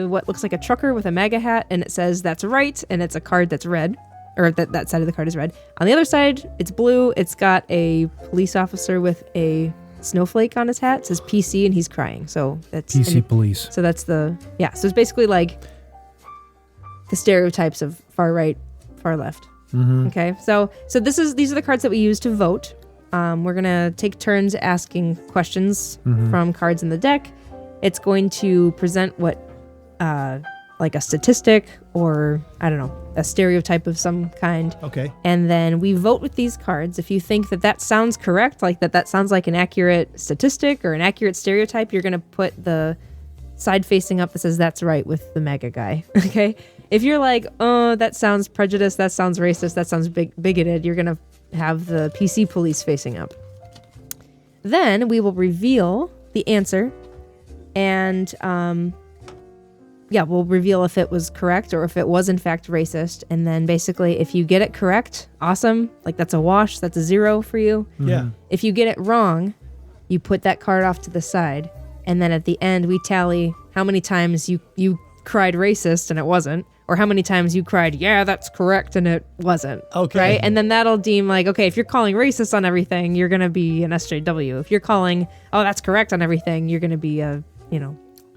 what looks like a trucker with a MAGA hat, and it says "That's right," and it's a card that's red, or that side of the card is red. On the other side, it's blue. It's got a police officer with a snowflake on his hat. It says PC, and he's crying. So that's PC police. So that's So it's basically the stereotypes of far right, far left. Mm-hmm. Okay. So these are the cards that we use to vote. We're going to take turns asking questions from cards in the deck. It's going to present what, a statistic or, I don't know, a stereotype of some kind. Okay. And then we vote with these cards. If you think that sounds correct, that sounds like an accurate statistic or an accurate stereotype, you're going to put the side facing up that says "That's right" with the MAGA guy. Okay. If you're oh, that sounds prejudiced, that sounds racist, that sounds bigoted, you're going to have the PC police facing up. Then we will reveal the answer, and we'll reveal if it was correct or if it was in fact racist. And then basically, if you get it correct, awesome, that's a wash, that's a 0 for you. Yeah. If you get it wrong, you put that card off to the side, and then at the end we tally how many times you cried racist and it wasn't, or how many times you cried, yeah, that's correct, and it wasn't. Okay. Right? And then that'll deem okay, if you're calling racist on everything, you're going to be an SJW. If you're calling, oh, that's correct on everything, you're going to be a,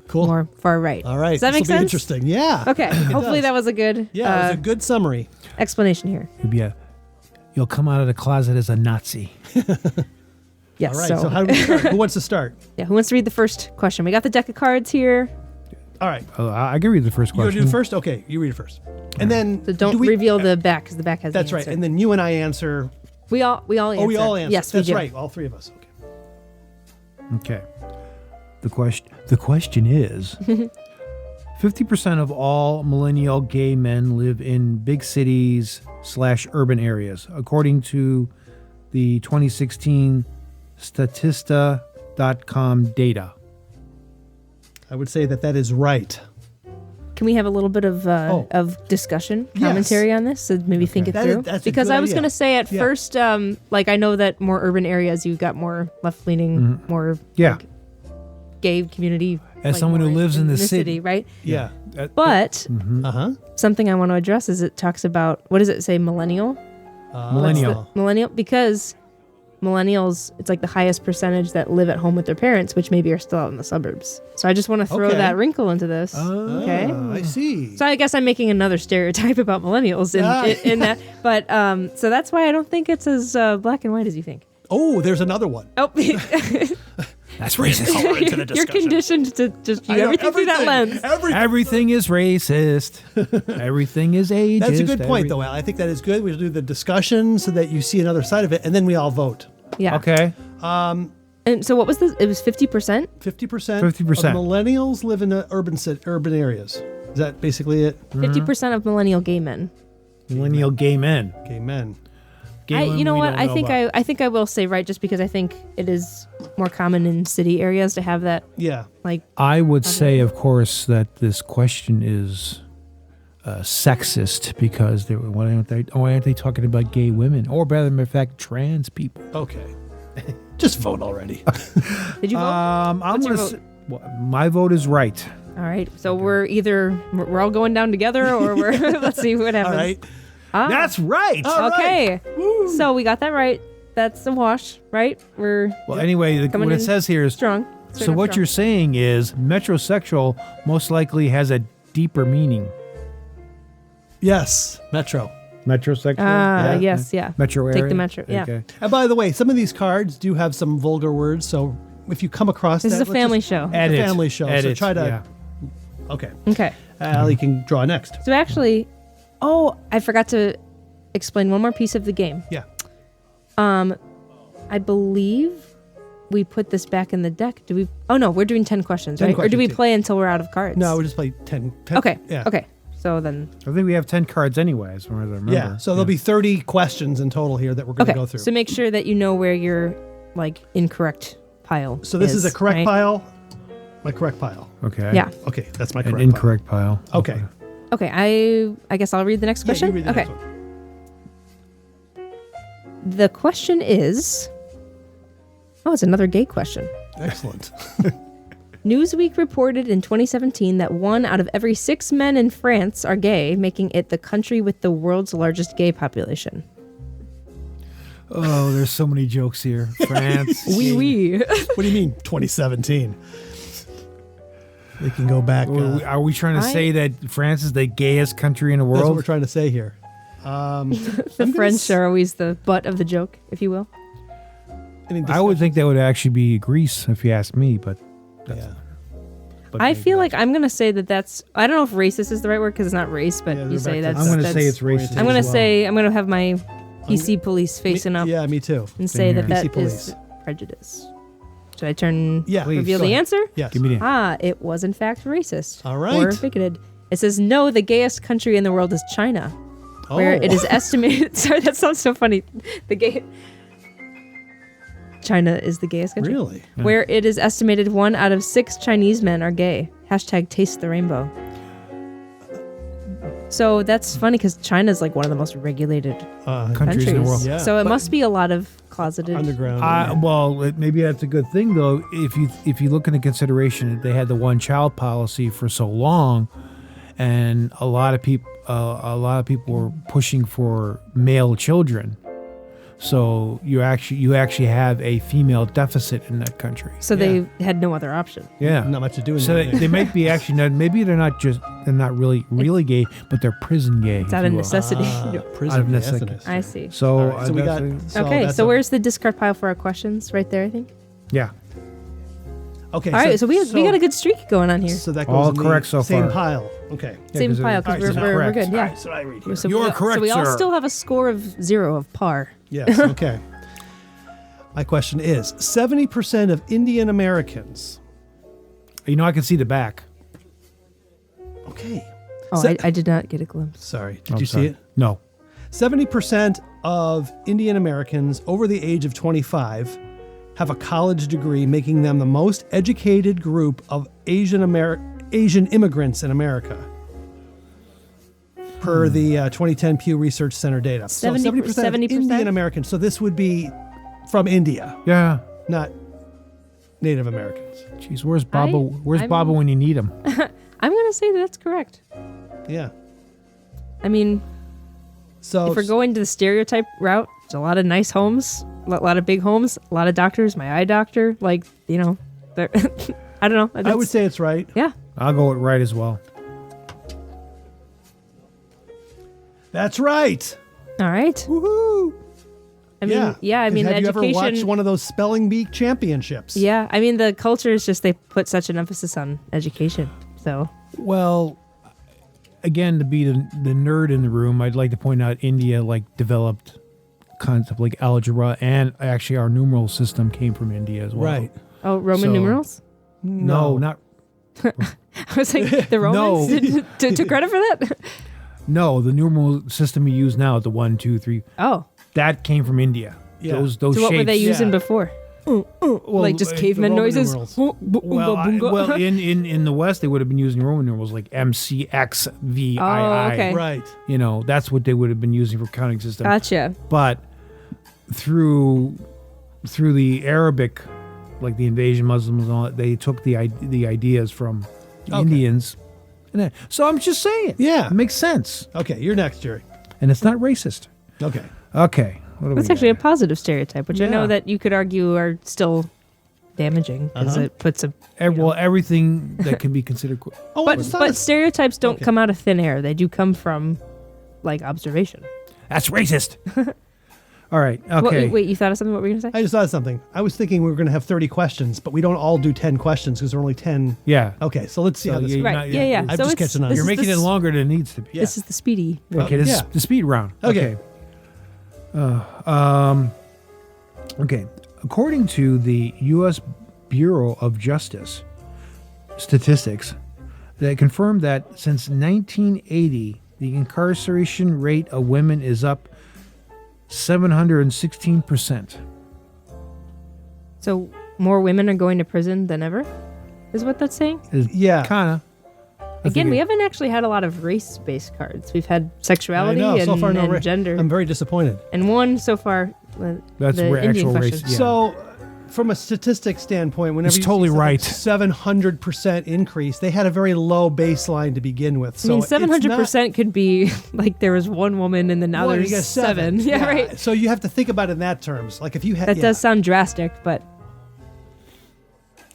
cool, more far right. All right. Does that make sense? Interesting. Yeah. Okay. Hopefully that was a good it was a good summary. Explanation here. You'll come out of the closet as a Nazi. Yes. All right. So how do we start? Who wants to start? Yeah. Who wants to read the first question? We got the deck of cards here. All right. I can read the first question. You want to do the first? Okay, you read it first. And then... So don't reveal the back, because the back has That's the right. answer. And then you and I answer... We all answer. Oh, we all answer. Yes, That's we do. right. All three of us. Okay. The question is... 50% of all millennial gay men live in big cities / urban areas, according to the 2016 Statista.com data. I would say that is right. Can we have a little bit of discussion, commentary on this? So maybe think it through. Because I was going to say at first, I know that more urban areas, you've got more left-leaning, more gay community. As someone who lives in the city, right? Yeah. But something I want to address is it talks about, what does it say, millennial? Millennial. Millennial, because millennials, it's like the highest percentage that live at home with their parents, which maybe are still out in the suburbs. So I just want to throw Okay. that wrinkle into this. Okay. I see. So I guess I'm making another stereotype about millennials in that. But so that's why I don't think it's as black and white as you think. Oh, there's another one. Oh, That's racist. you're conditioned to just view everything through that lens. Everything is racist. Everything is ageist. That's a good point, though, Al. I think that is good. We'll do the discussion so that you see another side of it, and then we all vote. Yeah. Okay. And so what was this? It was 50%? 50%. 50%. Of millennials live in the urban areas. Is that basically it? 50% of millennial gay men. Millennial gay men. Gay men. Gay women you know we what? don't I know think about. I think I will say right, just because I think it is more common in city areas to have that. Yeah. Like I would say, of course, that this question is sexist because why aren't they talking about gay women, or rather, matter of fact, trans people? Okay. Just vote already. Did you vote? I'm What's your gonna vote? my vote is right. All right. So we're all going down together, or we're let's see what happens. All right. That's right. Okay. So we got that right. That's a wash, right? We're Well, anyway, coming what it in says here is strong. So what you're saying is metrosexual most likely has a deeper meaning. Yes. Metro. Metrosexual. Yes, yeah. Metro area. Take the metro. Yeah. Okay. And by the way, some of these cards do have some vulgar words, so if you come across This that, is a family show. It's Edit. a family show, so Edit, try to. yeah. Okay. Okay. Ali can draw next. So actually, I forgot to explain one more piece of the game. Yeah. I believe we put this back in the deck. Do we? Oh no, we're doing 10 questions, 10 right? Or do we questions, yeah. play until we're out of cards? No, we just play 10. Okay. Yeah. Okay. So then. I think we have 10 cards anyway, as far as I remember. Yeah. So there'll be 30 questions in total here that we're going to Okay. go through. So make sure that you know where your incorrect pile. So this is a correct right? pile. My correct pile. Okay. Yeah. Okay, that's my An correct incorrect pile. pile. Okay. Okay. I guess I'll read the next Yeah, question. you read the Okay. next one. The question is. Oh, it's another gay question. Excellent. Newsweek reported in 2017 that 1 out of every 6 men in France are gay, making it the country with the world's largest gay population. Oh, there's so many jokes here. France. Oui. What do you mean, 2017? We can go back. Are we trying to say that France is the gayest country in the That's what we're world? trying to say here. The French are always the butt of the joke, if you will. I would think that would actually be Greece, if you ask me, but Yeah. I feel like I'm going to say that that's, I don't know if racist is the right word because it's not race, but Yeah, you say that's. I'm going to say it's racist. I'm going to as well. say, I'm going to have my PC police facing up Yeah, me too. and say that PC that police. is prejudice. Should I turn, Yeah, please, reveal go the ahead. answer? Yes. Give me the It was in fact racist. All right. Or bigoted. It says, no, the gayest country in the world is China, where it Oh. is estimated. Sorry, that sounds so funny. China is the gayest country. Really? Where it is estimated 1 out of 6 Chinese men are gay. # taste the rainbow. So that's funny because China's like one of the most regulated countries in the world. Yeah. So it must be a lot of closeted. Underground. Well, maybe that's a good thing though. If you look into consideration that they had the one-child policy for so long, and a lot of people were pushing for male children. So you actually have a female deficit in that country. So they had no other option. Yeah, Not much to do in So there. they might be actually not. Maybe they're not really gay, but they're prison gay. It's out of necessity. Prison. Out of yes, necessity. it is. I see. So, All right, so we got. Okay, that's so a- where's the discard pile for our questions? Right there, I think. yeah. Okay. All right, so we got a good streak going on here. So that goes All in the correct so same far. pile. Okay. Same 'cause pile it- because all right, so we're correct. good. Yeah. All right, so I read here. So You're correct, So we all sir. still have a score of 0 of par. Yes. Okay. My question is: 70% of Indian Americans. You know, I can see the back. Okay. Oh, So- I did not get a glimpse. Sorry. Did I'm you sorry. see it? No. 70% of Indian Americans over the age of 25 have a college degree, making them the most educated group of Asian immigrants in America, per the 2010 Pew Research Center data. So 70% of 70%? Indian Americans. So this would be from India, Yeah. not Native Americans. Jeez, where's Baba? Where's I'm- Baba when you need him? I'm going to say that's correct. Yeah. I mean, So if we're going to the stereotype route, there's a lot of nice homes, a lot of big homes, a lot of doctors. My eye doctor, like, you know, I don't know. I would say it's right. Yeah. I'll go with right as well. That's right. All right. Woohoo! I mean, I mean, have you ever education. watched one of those spelling bee championships? Yeah, I mean, the culture is just they put such an emphasis on education. So Well, again, to be the nerd in the room, I'd like to point out India developed concept like algebra, and actually our numeral system came from India as well. Right. oh, Roman So- numerals. No, not I was like, the Romans took credit for that. no. The numeral system we use now, the 1, 2, 3, Oh, that came from India. Yeah. Those so what were they shapes- using before? Like just caveman Roman noises. numerals. Well, in the West, they would have been using Roman numerals like MCXVII. Oh, okay. Right. You know, that's what they would have been using for counting system. Gotcha. But through the Arabic, like the invasion Muslims and all that, they took the ideas from the Indians. So I'm just saying. Yeah. It makes sense. Okay, you're next, Jerry. And it's not racist. Okay. Okay. What do That's we actually a got? positive stereotype, which I Yeah. know that you could argue are still damaging because it puts a. Everything that can be considered. Oh, But it's not but stereotypes don't come out of thin air. They do come from, like, observation. That's racist. All right. What- Okay. wait, you thought of something? What were you gonna say? I just thought of something. I was thinking we were going to have 30 questions, but we don't all do 10 questions because there are only 10. Yeah. Okay, so let's see how this you- goes. Right. not- Yeah, yeah. I'm so just it's- catching on. this You're is making the it longer than it needs to be. This is the speedy. Okay, this Yeah. is the speed round. Okay. Okay. According to the U.S. Bureau of Justice statistics, they confirmed that since 1980, the incarceration rate of women is up 716%. So more women are going to prison than ever, is what that's saying. Yeah. Kind of. Again, we haven't actually had a lot of race-based cards. We've had sexuality I know. and, So far, no and ra- gender, I'm very disappointed. and one so far. That's the where Indian actual question. race. Yeah. So, from a statistics standpoint, whenever It's you totally see right. 700% increase, they had a very low baseline to begin with. So I mean, it's not- 700% could be like there was one woman and then now Well, you there's got seven. Yeah, right. So you have to think about it in that terms. Like if you had That does sound drastic, but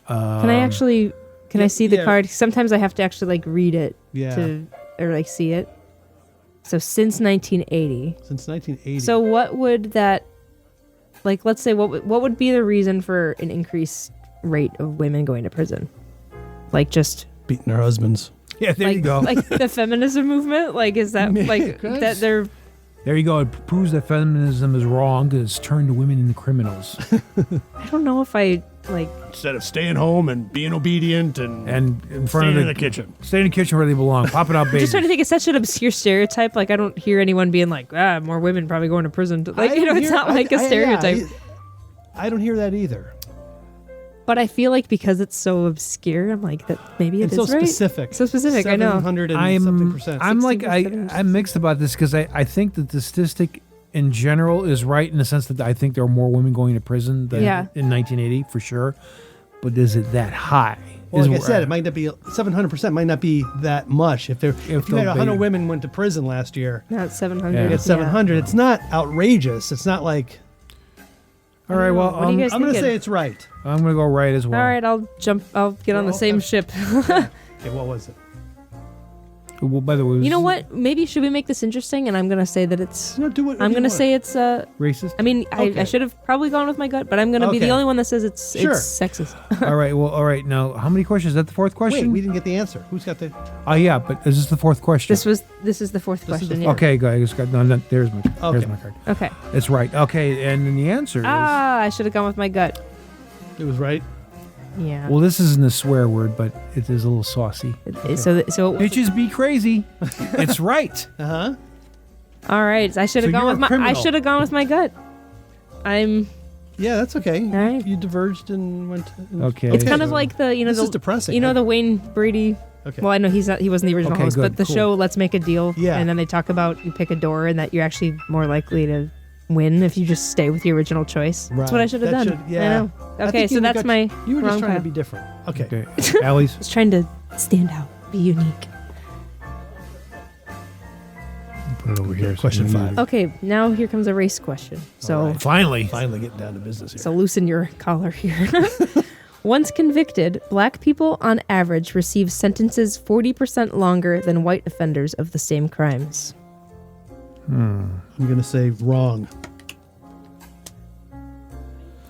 can I actually? Can I see the yeah. card? Sometimes I have to actually like read it Yeah. or like see it. So since 1980. Since 1980. So what would that, like, let's say what would be the reason for an increased rate of women going to prison? Like just beating their husbands. Yeah, there you go. Like the feminism movement. Like is that like Good. that they're There you go. It proves that feminism is wrong because it's turned women into criminals. I don't know if I like. Instead of staying home and being obedient and In front of staying in the kitchen. Stay in the kitchen where they belong. Pop it out, I'm baby. just trying to think. It's such an obscure stereotype. Like I don't hear anyone being like, more women probably going to prison. Like it's not like a stereotype. I don't hear that either. But I feel like because it's so obscure, I'm like that maybe it It's is so right. specific. So specific. I know. 700 and something percent. I'm like 60%. I'm mixed about this because I think that the statistic in general is right in the sense that I think there are more women going to prison than Yeah. in 1980 for sure. But is it that high? Well, like I Is- said, it might not be 700%. Might not be that much. If you had they'll 100 be- women went to prison last year, Now it's 700. Yeah. you get 700. It's not outrageous. It's not like all right. Well, What do you guys I'm going to thinking? say it's right. I'm gonna go right as well. All right, I'll jump. I'll get on the same ship. Okay, what was it? Well, by the way, You know what? Maybe should we make this interesting? And I'm gonna say that it's. No, do what I'm you gonna want. say it's. Racist. I mean, I Okay. should have probably gone with my gut, but I'm gonna be the Okay. only one that says it's Sure. it's sexist. all right. Well, all right. Now, how many questions? Is that the fourth Wait, question? we didn't get the answer. Who's got the? Oh yeah, but is this the fourth question? This is the fourth This is question. the yeah. Okay, go. I just got no. There's my Okay. card. Okay. It's right. Okay, and then the answer is I should have gone with my gut. It was right. Yeah. well, this isn't a swear word, but it is a little saucy. So Bitches be crazy. It's right. Uh huh. all right. I should have So gone you're with a my. I criminal. should have gone with my gut. I'm. Yeah, that's okay. All right. You diverged and went. Okay. It's kind of like the This the is depressing. You know the Wayne Brady. Okay. Well, I know he's not. He wasn't the original Okay, host, good, but the cool. show Let's Make a Deal. Yeah. And then they talk about you pick a door and that you're actually more likely to win if you just stay with your original choice. That's what I Right. should have That done. should- yeah. I know. I Okay, think so you that's got- my. You were just wrong trying to path. be different. Okay. Okay. Allie's. Just trying to stand out, be unique. put it over here. Question 5. Okay, now here comes a race question. So Finally. Finally getting down to business here. So loosen your collar here. Once convicted, black people on average receive sentences 40% longer than white offenders of the same crimes. I'm going to say wrong.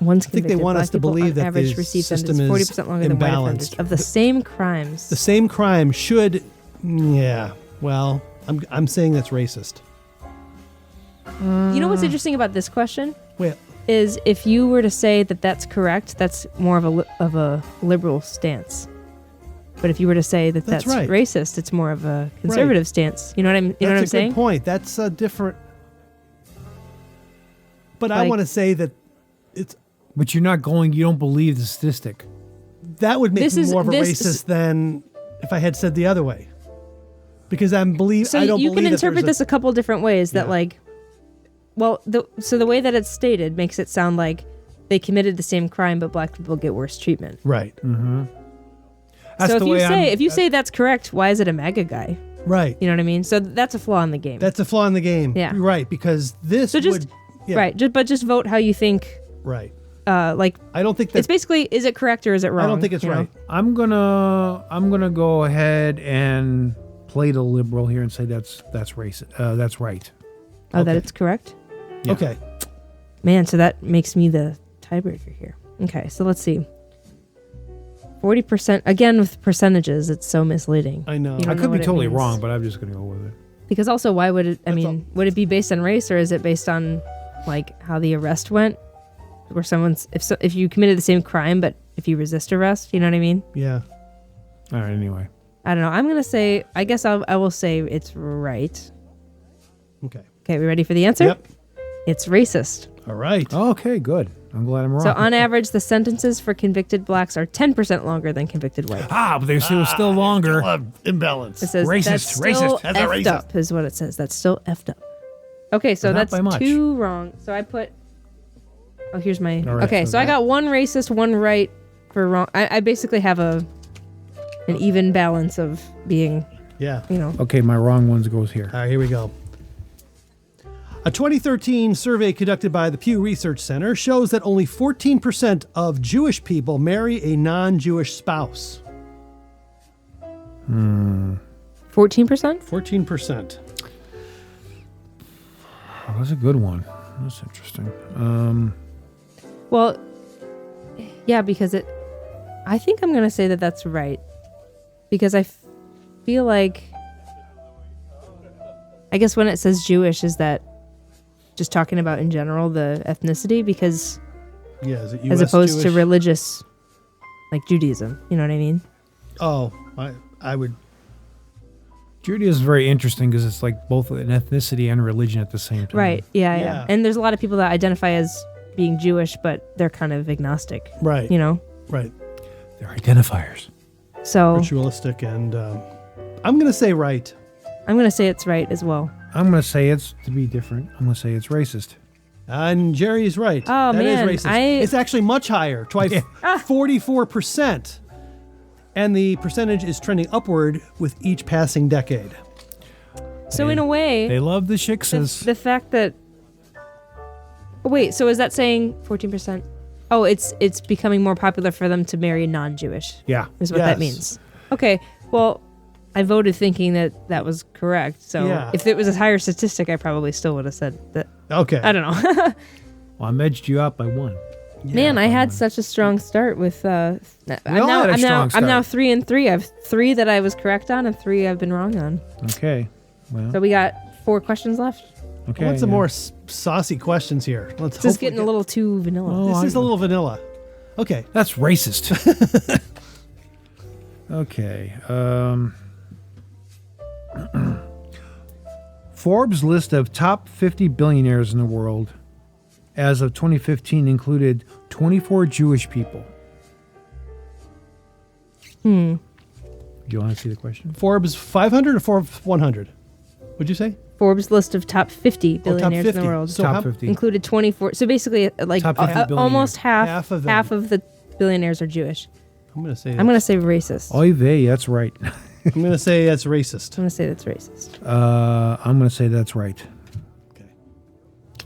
Once I think they convicted, want black us to people believe on that average the receive system sentences is 40% longer than white offenders imbalanced. of the same crimes. The same crime should, yeah. Well, I'm saying that's racist. You know what's interesting about this question? Wait, Is if you were to say that that's correct, that's more of a liberal stance. But if you were to say that That's that's right. racist, it's more of a conservative stance. You know what I'm? You know what I'm that's a saying? good point. That's a different. But I Like- want to say that it's But you don't believe the statistic. that would make This me is- more of a this- racist than if I had said the other way. Because I So don't you believe can that interpret there's this a couple different ways. That Yeah. like, well, the way that it's stated makes it sound like they committed the same crime, but black people get worse treatment. right. That's So if the you way say I'm- if you say that's correct, why is it a MAGA guy? Right. You know what I mean? So that's a flaw in the game. That's a flaw in the game. Yeah. You're right. Because this so just would. Yeah, right, just vote how you think. Right. Like I don't think it's that's. basically is it correct or is it wrong? I don't think it's you know? right. I'm gonna go ahead and play the liberal here and say that's racist. That's right. Oh, that Okay. it's correct. Yeah. Okay. Man, so that makes me the tiebreaker here. Okay, so let's see. 40% again with percentages. It's so misleading. I know. You I don't know could be what it totally means. wrong, but I'm just gonna go with it. Because also, why would it? I That's mean, would it be based on race or is it based on like how the arrest went? Where someone's if you committed the same crime, but if you resist arrest, you know what I mean? Yeah. All right. Anyway. I don't know. I'm gonna say. I guess I will say it's right. Okay. Okay, we ready for the answer? Yep. It's racist. All right. Okay. Good. I'm glad I'm wrong. So on average, the sentences for convicted blacks are 10% longer than convicted whites. but they say it was still longer. Imbalance. It says Racist, that's still racist. That's effed racist. up is what it says. That's still effed up. Okay, so But not that's by much. 2 wrong. So I put. Oh, here's my. All right, okay, so so I that- got 1 racist, 1 right for wrong. I basically have an even balance of being, Yeah. you know. Okay, my wrong ones goes here. All right, here we go. A 2013 survey conducted by the Pew Research Center shows that only 14% of Jewish people marry a non-Jewish spouse. 14%. 14%. Oh, that's a good one. That's interesting. Well, yeah, because it. I think I'm gonna say that that's right, because I feel like. I guess when it says Jewish, is that just talking about in general the ethnicity? Because Yeah, is it as US opposed to Jewish? religious, like Judaism. You know what I mean? Oh, I would. Judaism is very interesting because it's like both an ethnicity and religion at the same time. Right. Yeah, Yeah. yeah. And there's a lot of people that identify as being Jewish, but they're kind of agnostic. Right. You know? Right. They're identifiers. So Ritualistic and I'm going to say right. I'm going to say it's right as well. I'm going to say it's to be different. I'm going to say it's racist. And Jerry is right. Oh, That is man, racist. It's actually much higher, twice 44%. And the percentage is trending upward with each passing decade. So in a way, They love the the, shiksas. the fact that wait, so is that saying 14%? Oh, it's becoming more popular for them to marry non-Jewish. Yeah. Is what that Yes. means. Okay. Well, I voted thinking that was correct. So Yeah. if it was a higher statistic, I probably still would have said that. Okay. I don't know. Well, I edged you out by 1. Man, I had such a strong start with. I'm all had a strong now start. 3 and 3. I have 3 that I was correct on and 3 I've been wrong on. Okay. Well, So we got 4 questions left. okay. I want some yeah. more saucy questions here. Let's This is hopefully getting a little too vanilla. Oh, This is a little vanilla. Okay. That's racist. Okay. Forbes' list of top 50 billionaires in the world as of 2015 included 24 Jewish people. Do you want to see the question? Forbes 500 or Forbes 100? What'd you say? Forbes list of top 50 top billionaires in 50. the world. So top how- 50. Included 24. So basically, like Top 50 billionaires. almost half Half of them. half of the billionaires are Jewish. I'm going to say I'm going to say racist. Oy vey, that's right. I'm going to say that's racist. I'm going to say that's racist. I'm going to say that's right. Okay.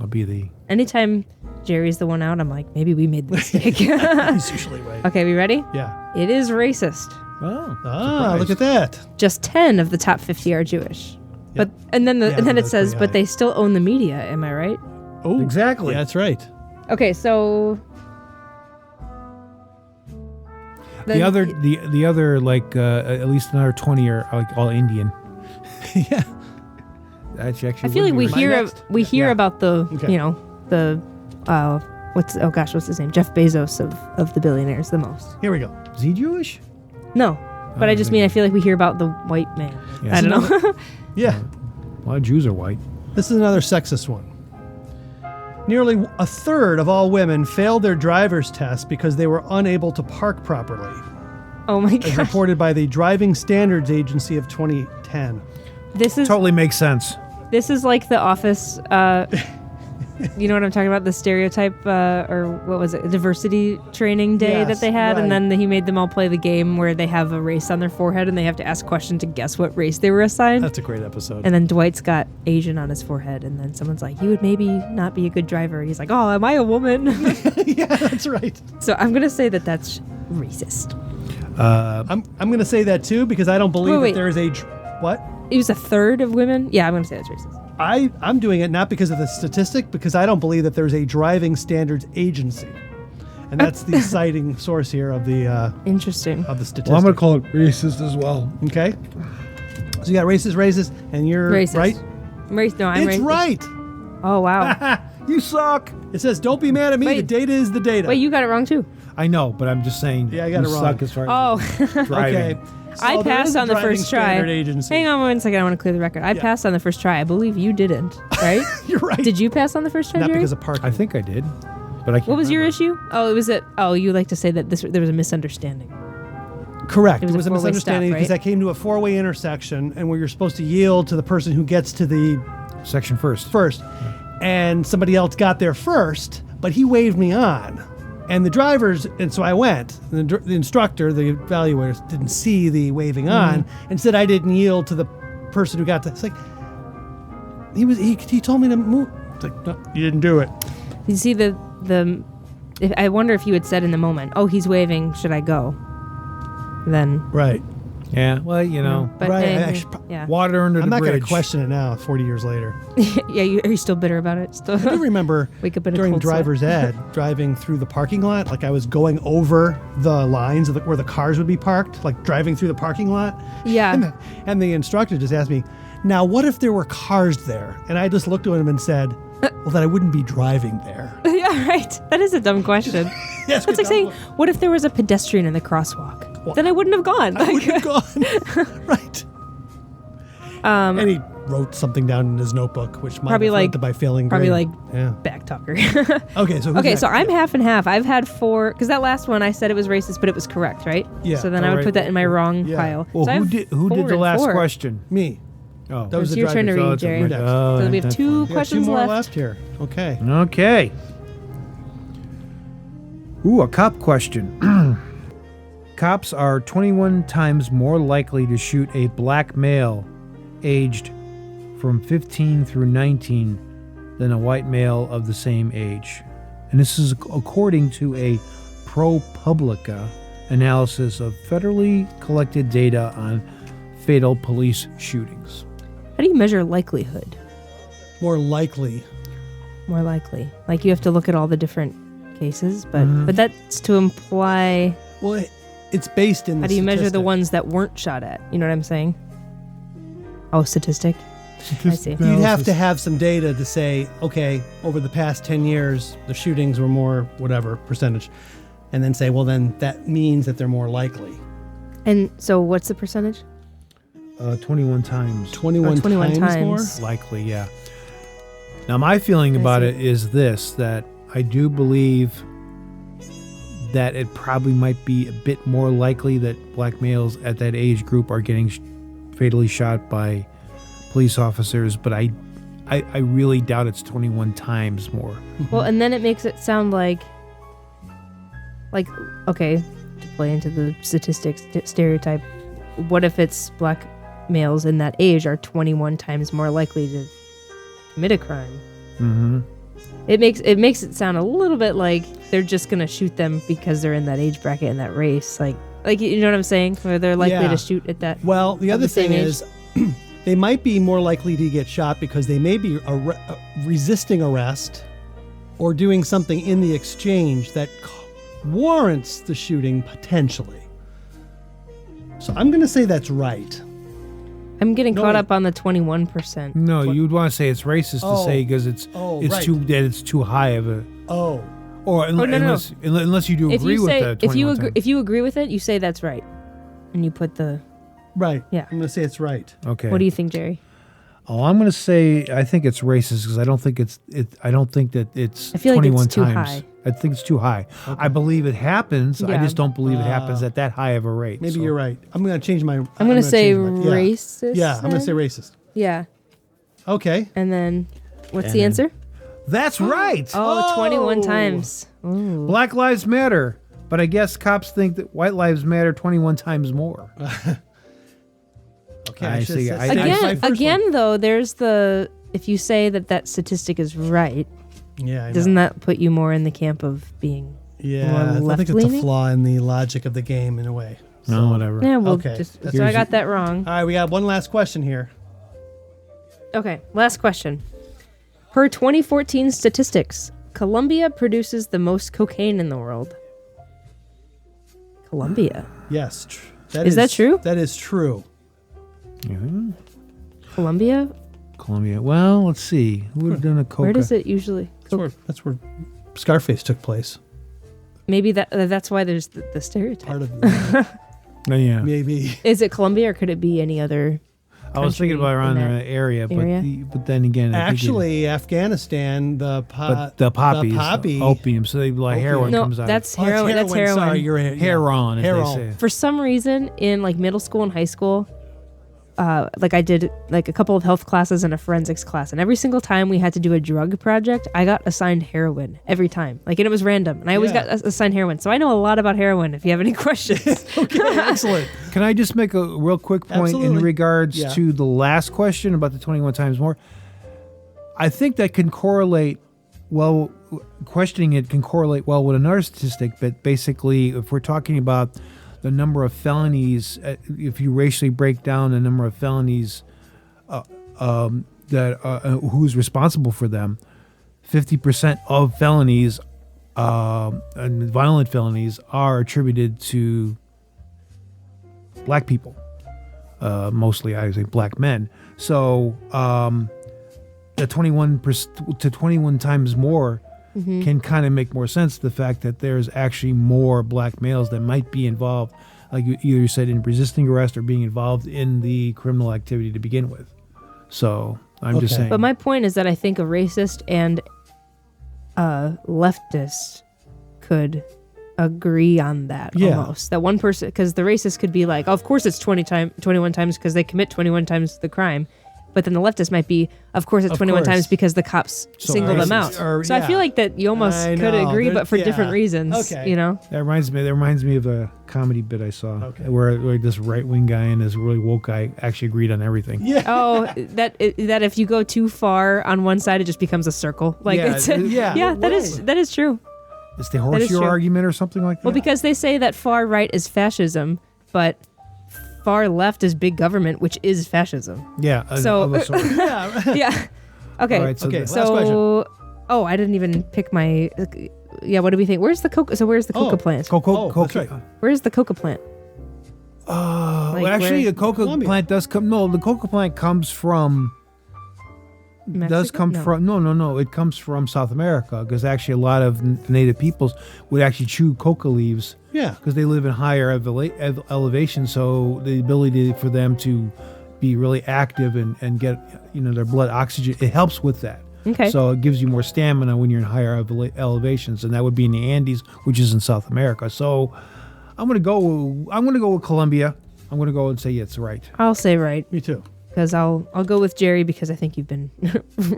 I'll be the... Anytime Jerry's the one out, I'm like, maybe we made the mistake. He's usually right. Okay, we ready? Yeah. It is racist. Oh, Ah, look at that. Just 10 of the top 50 are Jewish. But and then Yeah, it that's says, pretty but high. they still own the media. Am I right? Oh, exactly. Yeah, that's right. Okay, so The other like at least another 20 are like all Indian. Yeah. That's actually. I feel like we hear Yeah. about the Okay. the what's his name? Jeff Bezos of the billionaires the most. Here we go. Is he Jewish? No, but I just mean I feel like we hear about the white man. Yeah. I don't know. Yeah. A lot of Jews are white. This is another sexist one. Nearly a third of all women failed their driver's test because they were unable to park properly, Oh my as god, reported by the Driving Standards Agency of 2010. this is Totally makes sense. like The Office. You know what I'm talking about? The stereotype, or what was it? Diversity training day Yes, that they had, and right. then he made them all play the game where they have a race on their forehead and they have to ask a question to guess what race they were assigned. That's a great episode. And then Dwight's got Asian on his forehead, and then someone's like, "You would maybe not be a good driver." And he's like, "Oh, am I a woman?" Yeah, that's right. So I'm gonna say that that's racist. I'm going to say that too because I don't believe Wait. that there is a what? It was a third of women. Yeah, I'm gonna say that's racist. I'm doing it not because of the statistic, because I don't believe that there's a driving standards agency, and that's the citing source here of the Interesting. statistic. Well, I'm going to call it racist as well. Okay. So you got racist, and you're Racist. right. No, I'm It's racist. right. Oh wow. You suck. It says, "Don't be mad at me. Wait. The data is the data." Wait, you got it wrong too. I know, but I'm just saying. Yeah, I got you it wrong. suck as far Oh. as driving. Okay. I So there passed is a on the driving first try. standard agency. Hang on 1 second. I want to clear the record. I passed on the first try. I believe you didn't, right? You're right. Did you pass on the first try, Not Jerry? because of parking. I think I did, but I can't What was your remember. issue? Oh, it was that. Oh, you like to say that there was a misunderstanding. Correct. It It was was a a four-way misunderstanding stop, because right? I came to a four-way intersection, and where you're supposed to yield to the person who gets to the Section first. and somebody else got there first, but he waved me on. And the drivers, and so I went. And the instructor, the evaluator, didn't see the waving on, and said I didn't yield to the person who got there. It's like he told me to move. It's like, no, you didn't do it. You see I wonder if you had said in the moment, "Oh, he's waving. Should I go?" Then, Right. Yeah. Well, you know, but Right, then- I should yeah, water under I'm the not bridge. going to question it now, 40 years later. yeah. Are you still bitter about it? Still, I do remember Wake up in a during cold sweat. driver's ed, driving through the parking lot, like I was going over the lines of where the cars would be parked, like driving through the parking lot. Yeah. And the instructor just asked me, "Now, what if there were cars there?" And I just looked at him and said, "Well, then I wouldn't be driving there." yeah, right. That is a dumb question. Yes, That's like saying, "What if there was a pedestrian in the crosswalk?" Well, then I wouldn't have gone. I wouldn't have gone. Right. And he wrote something down in his notebook, which might Probably have led to my failing probably grade. like Yeah. back talker. Okay, so who's Okay, next? so I'm half and half. I've had 4 because that last one I said it was racist, but it was correct, right? Yeah. So then I would Alright. put that in my wrong Yeah. pile. Well, so I who have did 4 the and last 4. question? me. Oh, That was It's the your turn to driver's read, ed. Jerry. You're next. So we have 2 You got 2 questions more left. left here. Okay. Okay. Ooh, a cop question. Cops are 21 times more likely to shoot a black male aged from 15 through 19 than a white male of the same age. And this is according to a ProPublica analysis of federally collected data on fatal police shootings. How do you measure likelihood? More likely. More likely. Like you have to look at all the different cases, but that's to imply. Well, it's based in the How do you measure the statistic. ones that weren't shot at? You know what I'm saying? Oh, statistic. I see. You'd have to have some data to say, okay, over the past 10 years, the shootings were more whatever percentage. And then say, well, then that means that they're more likely. And so, what's the percentage? 21 times. 21, 21 times times. more? Likely, yeah. Now, my feeling about it is this, that I do believe that it probably might be a bit more likely that black males at that age group are getting fatally shot by police officers, but I really doubt it's 21 times more. Well, and then it makes it sound like, okay, to play into the statistics stereotype what if it's black males in that age are 21 times more likely to commit a crime? Mm-hmm. It makes it sound a little bit like they're just gonna shoot them because they're in that age bracket in that race, like you know what I'm saying, where they're likely to shoot at that. Well, the other thing age. is, they might be more likely to get shot because they may be resisting arrest or doing something in the exchange that warrants the shooting potentially. So I'm gonna say that's right. I'm getting caught up on the 21%. No, you'd want to say it's racist to say because it's right. too high of a. Oh. Or unless you do agree with that. If you agree with it, you say that's right, and you put the. Right. Yeah. I'm gonna say it's right. Okay. What do you think, Jerry? Oh, I'm gonna say I think it's racist because I don't think I don't think that it's. I feel like 21 it's too times. high. I think it's too high. Okay. I believe it happens. Yeah. I just don't believe it happens at that high of a rate. Maybe you're right. I'm gonna change my. I'm gonna say racist. Yeah, I'm gonna say racist. Yeah. Okay. And then, what's the answer? That's right. Oh, 21 times. Ooh. Black lives matter, but I guess cops think that white lives matter 21 times more. Okay. I see. Again, though, there's the if you say that statistic is right. Yeah. Doesn't that put you more in the camp of being more left-leaning? I think it's a flaw in the logic of the game in a way. So. No, whatever. Yeah. Well, okay. So I got that wrong. All right, we got one last question here. Okay, last question. Per 2014 statistics, Colombia produces the most cocaine in the world. Colombia. Yes. Is that true? That is true. Yeah. Colombia? Well, let's see. Who would have done a coca? Where does it usually? That's where Scarface took place. Maybe that's why there's the stereotype. Part of yeah. Maybe. Is it Colombia or could it be any other? I was thinking about around the area, but then again, actually, Afghanistan, the poppies, opium, so heroin comes out. That's heroin. That's heroin. Sorry, you're heroin. They say. For some reason, in like middle school and high school, like I did like a couple of health classes and a forensics class, and every single time we had to do a drug project, I got assigned heroin every time. Like, and it was random, and I always got assigned heroin. So I know a lot about heroin. If you have any questions. Okay, excellent. Can I just make a real quick point in regards to the last question about the 21 times more? I think that can correlate. Well, questioning it can correlate well with another statistic, but basically, if we're talking about the number of felonies, if you racially break down the number of felonies who's responsible for them, 50% of felonies and violent felonies are attributed to black people, mostly I would say black men. So the 21 times more can kind of make more sense. The fact that there's actually more black males that might be involved, like you either said, in resisting arrest or being involved in the criminal activity to begin with. So I'm just saying. But my point is that I think a racist and a leftist could agree on that almost. That one person, because the racist could be like, oh, of course it's 21 times because they commit 21 times the crime. But then the leftist might be, of course it's 21 times because the cops single them out. So I feel like that you almost could agree, but for different reasons. Okay. You know? That reminds me of a comedy bit I saw where this right-wing guy and this really woke guy actually agreed on everything. Yeah. Oh, that if you go too far on one side, it just becomes a circle. Like that is true. It's the horseshoe argument or something like that. Well, because they say that far right is fascism, but far left is big government, which is fascism. Yeah. So yeah. Okay. All right, so last question. Oh, I didn't even pick my. What do we think? Where's the coca? So where's the coca plant? Coca. Right. Where's the coca plant? Well, actually, the coca plant does come. No, the coca plant comes from. Mexico? No. It comes from South America because actually a lot of native peoples would actually chew coca leaves. Yeah. Because they live in higher elevation, so the ability for them to be really active and get their blood oxygen, it helps with that. Okay. So it gives you more stamina when you're in higher elevations, and that would be in the Andes, which is in South America. So I'm gonna go with Colombia. I'm gonna go and say it's right. I'll say right. Me too. Because I'll go with Jerry because I think you've been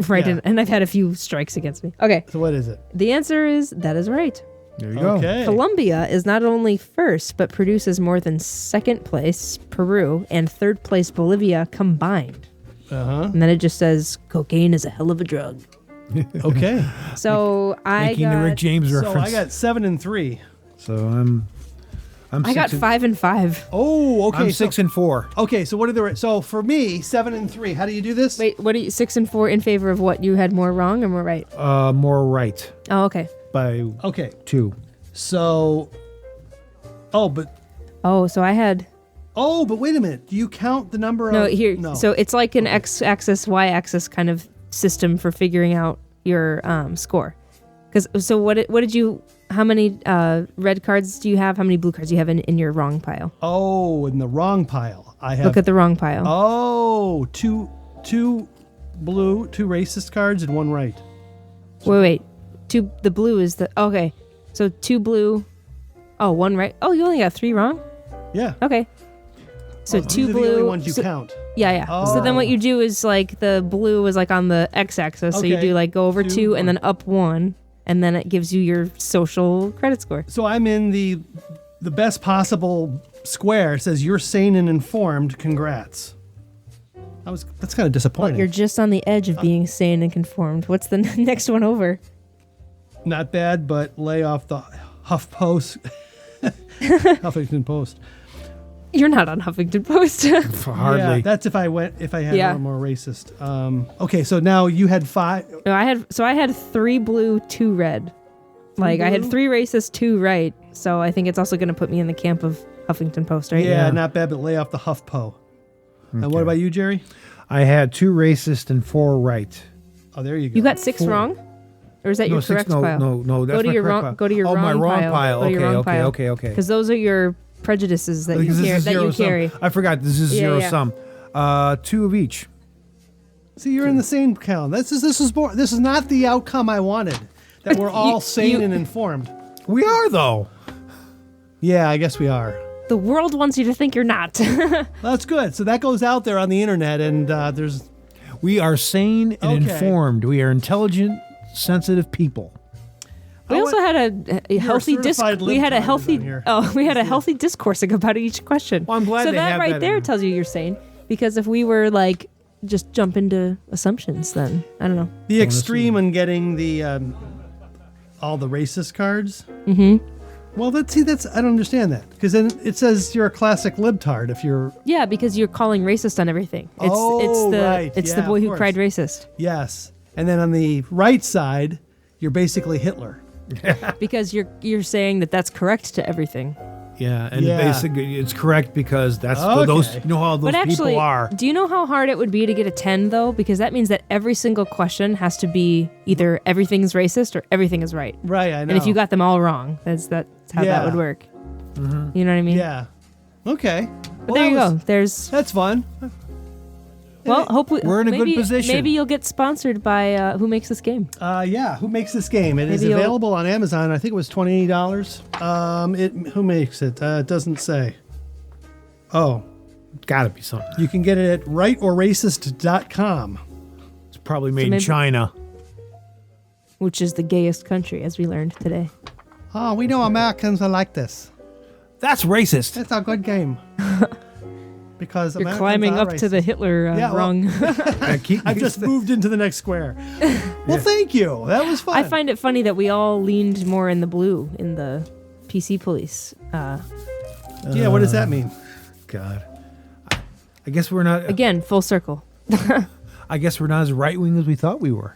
right, and I've had a few strikes against me. Okay. So what is it? The answer is that is right. There you go. Okay. Colombia is not only first, but produces more than second place Peru and third place Bolivia combined. And then it just says cocaine is a hell of a drug. Okay. So Making the Rick James So reference. I got 7 and 3. So I'm I got 5 and 5. Oh, okay. I'm 6 and 4. Okay, so what are the so for me 7 and 3? How do you do this? Wait, what are you 6 and 4 in favor of what? You had more wrong or more right? More right Oh, okay. by Okay, 2. so So I had but wait a minute. Do you count the number no of here. No. So it's like an x-axis, y-axis kind of system for figuring out your score. So what did you? How many red cards do you have? How many blue cards do you have in your wrong pile? in the wrong pile. I have Look at the wrong pile. two blue, 2 racist cards and 1 right. Wait. The blue is the okay. So 2 blue. Oh, 1 right. Oh, you only got 3 wrong. Yeah. Okay. So These 2 are blue. the only ones you so- count. Yeah. So then what you do is like the blue is like on the x-axis. So you Okay. do like go over 2, 2 and then up 1, and then it gives you your social credit score. So I'm in the best possible square. It says you're sane and informed. Congrats. That's kind of disappointing. You're just on the edge of being sane and conformed. What's the next one over? Not bad, but lay off the Huffington Post. You're not on Huffington Post. Hardly. Yeah, that's if I had Yeah. one more racist. Okay, so now you had 5. No, I had 3 blue, 2 red. Like I had blue? 3 racist, 2 right. So I think it's also going to put me in the camp of Huffington Post, right? Yeah, not bad, but lay off the HuffPo. And what about you, Jerry? I had 2 racist and 4 right. Oh, there you go. You got 6 wrong, or is that your 6, correct pile? No, that's Go to my your correct wrong. pile. Go to your wrong my wrong pile. Go to your wrong pile. Okay. Because those are your prejudices that Because you this carry. is That zero you sum. carry. I forgot this is zero yeah. sum. 2 of each. See, you're in the same count. This is not the outcome I wanted. That we're all sane and informed. We are though. Yeah, I guess we are. The world wants you to think you're not. That's good. So that goes out there on the internet, and We are sane and Okay. informed. We are intelligent, sensitive people. We also had a healthy certified We had a libtard is healthy. on here. We had a healthy discourse about each question. Well, I'm glad so they that have right that there in. tells you you're sane. Because if we were like just jump into assumptions, then I don't know. the extreme in getting the all the racist cards. Mm-hmm. Well, that's I don't understand that, because then it says you're a classic libtard if you're Yeah, because you're calling racist on everything. It's right. It's Yeah, the boy of who course. cried racist. yes, and then on the right side you're basically Hitler. Because you're saying that that's correct to everything. Yeah, and Yeah. basically it's correct because that's Okay. those. You know how those But actually, people are. do you know how hard it would be to get a 10 though? Because that means that every single question has to be either everything's racist or everything is right. Right, I know. And if you got them all wrong, that's how Yeah. that would work. You know what I mean? yeah, okay. But there you go. There's That's fun. hopefully We're in a good maybe- position. Maybe you'll get sponsored by Who Makes This Game. Yeah, who makes this game? It is Maybe you'll- available on Amazon. I think it was $28. Who makes it? It doesn't say. Oh, Got to be something. you can get it at rightorracist.com. It's probably made in maybe- China. Which is the gayest country, as we learned today. Oh, we know Americans are like this. That's racist. It's a good game. Because You're Americans climbing are up to the racist. Hitler Yeah, well- rung. I've just moved into the next square. Well, thank you. That was fun. I find it funny that we all leaned more in the blue in the PC police. Yeah, what does that mean? God. I guess we're not. Again, full circle. I guess we're not as right wing as we thought we were.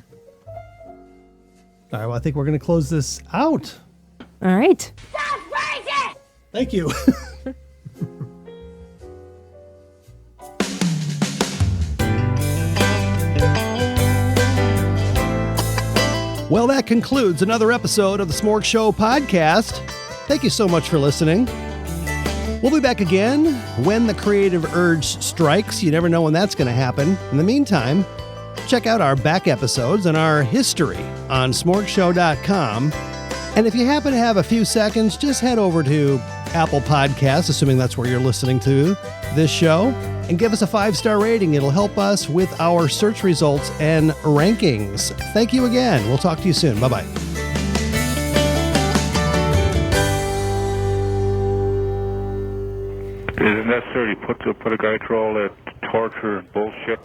All right, well, I think we're going to close this out. All right. Thank you. Well, that concludes another episode of the Smorg Show podcast. Thank you so much for listening. We'll be back again when the creative urge strikes. You never know when that's going to happen. In the meantime, check out our back episodes and our history on smorgshow.com. And if you happen to have a few seconds, just head over to Apple Podcasts, assuming that's where you're listening to this show, and give us a 5-star rating. It'll help us with our search results and rankings. Thank you again. We'll talk to you soon. Bye-bye. Is it necessary to put a guy through all that torture and bullshit?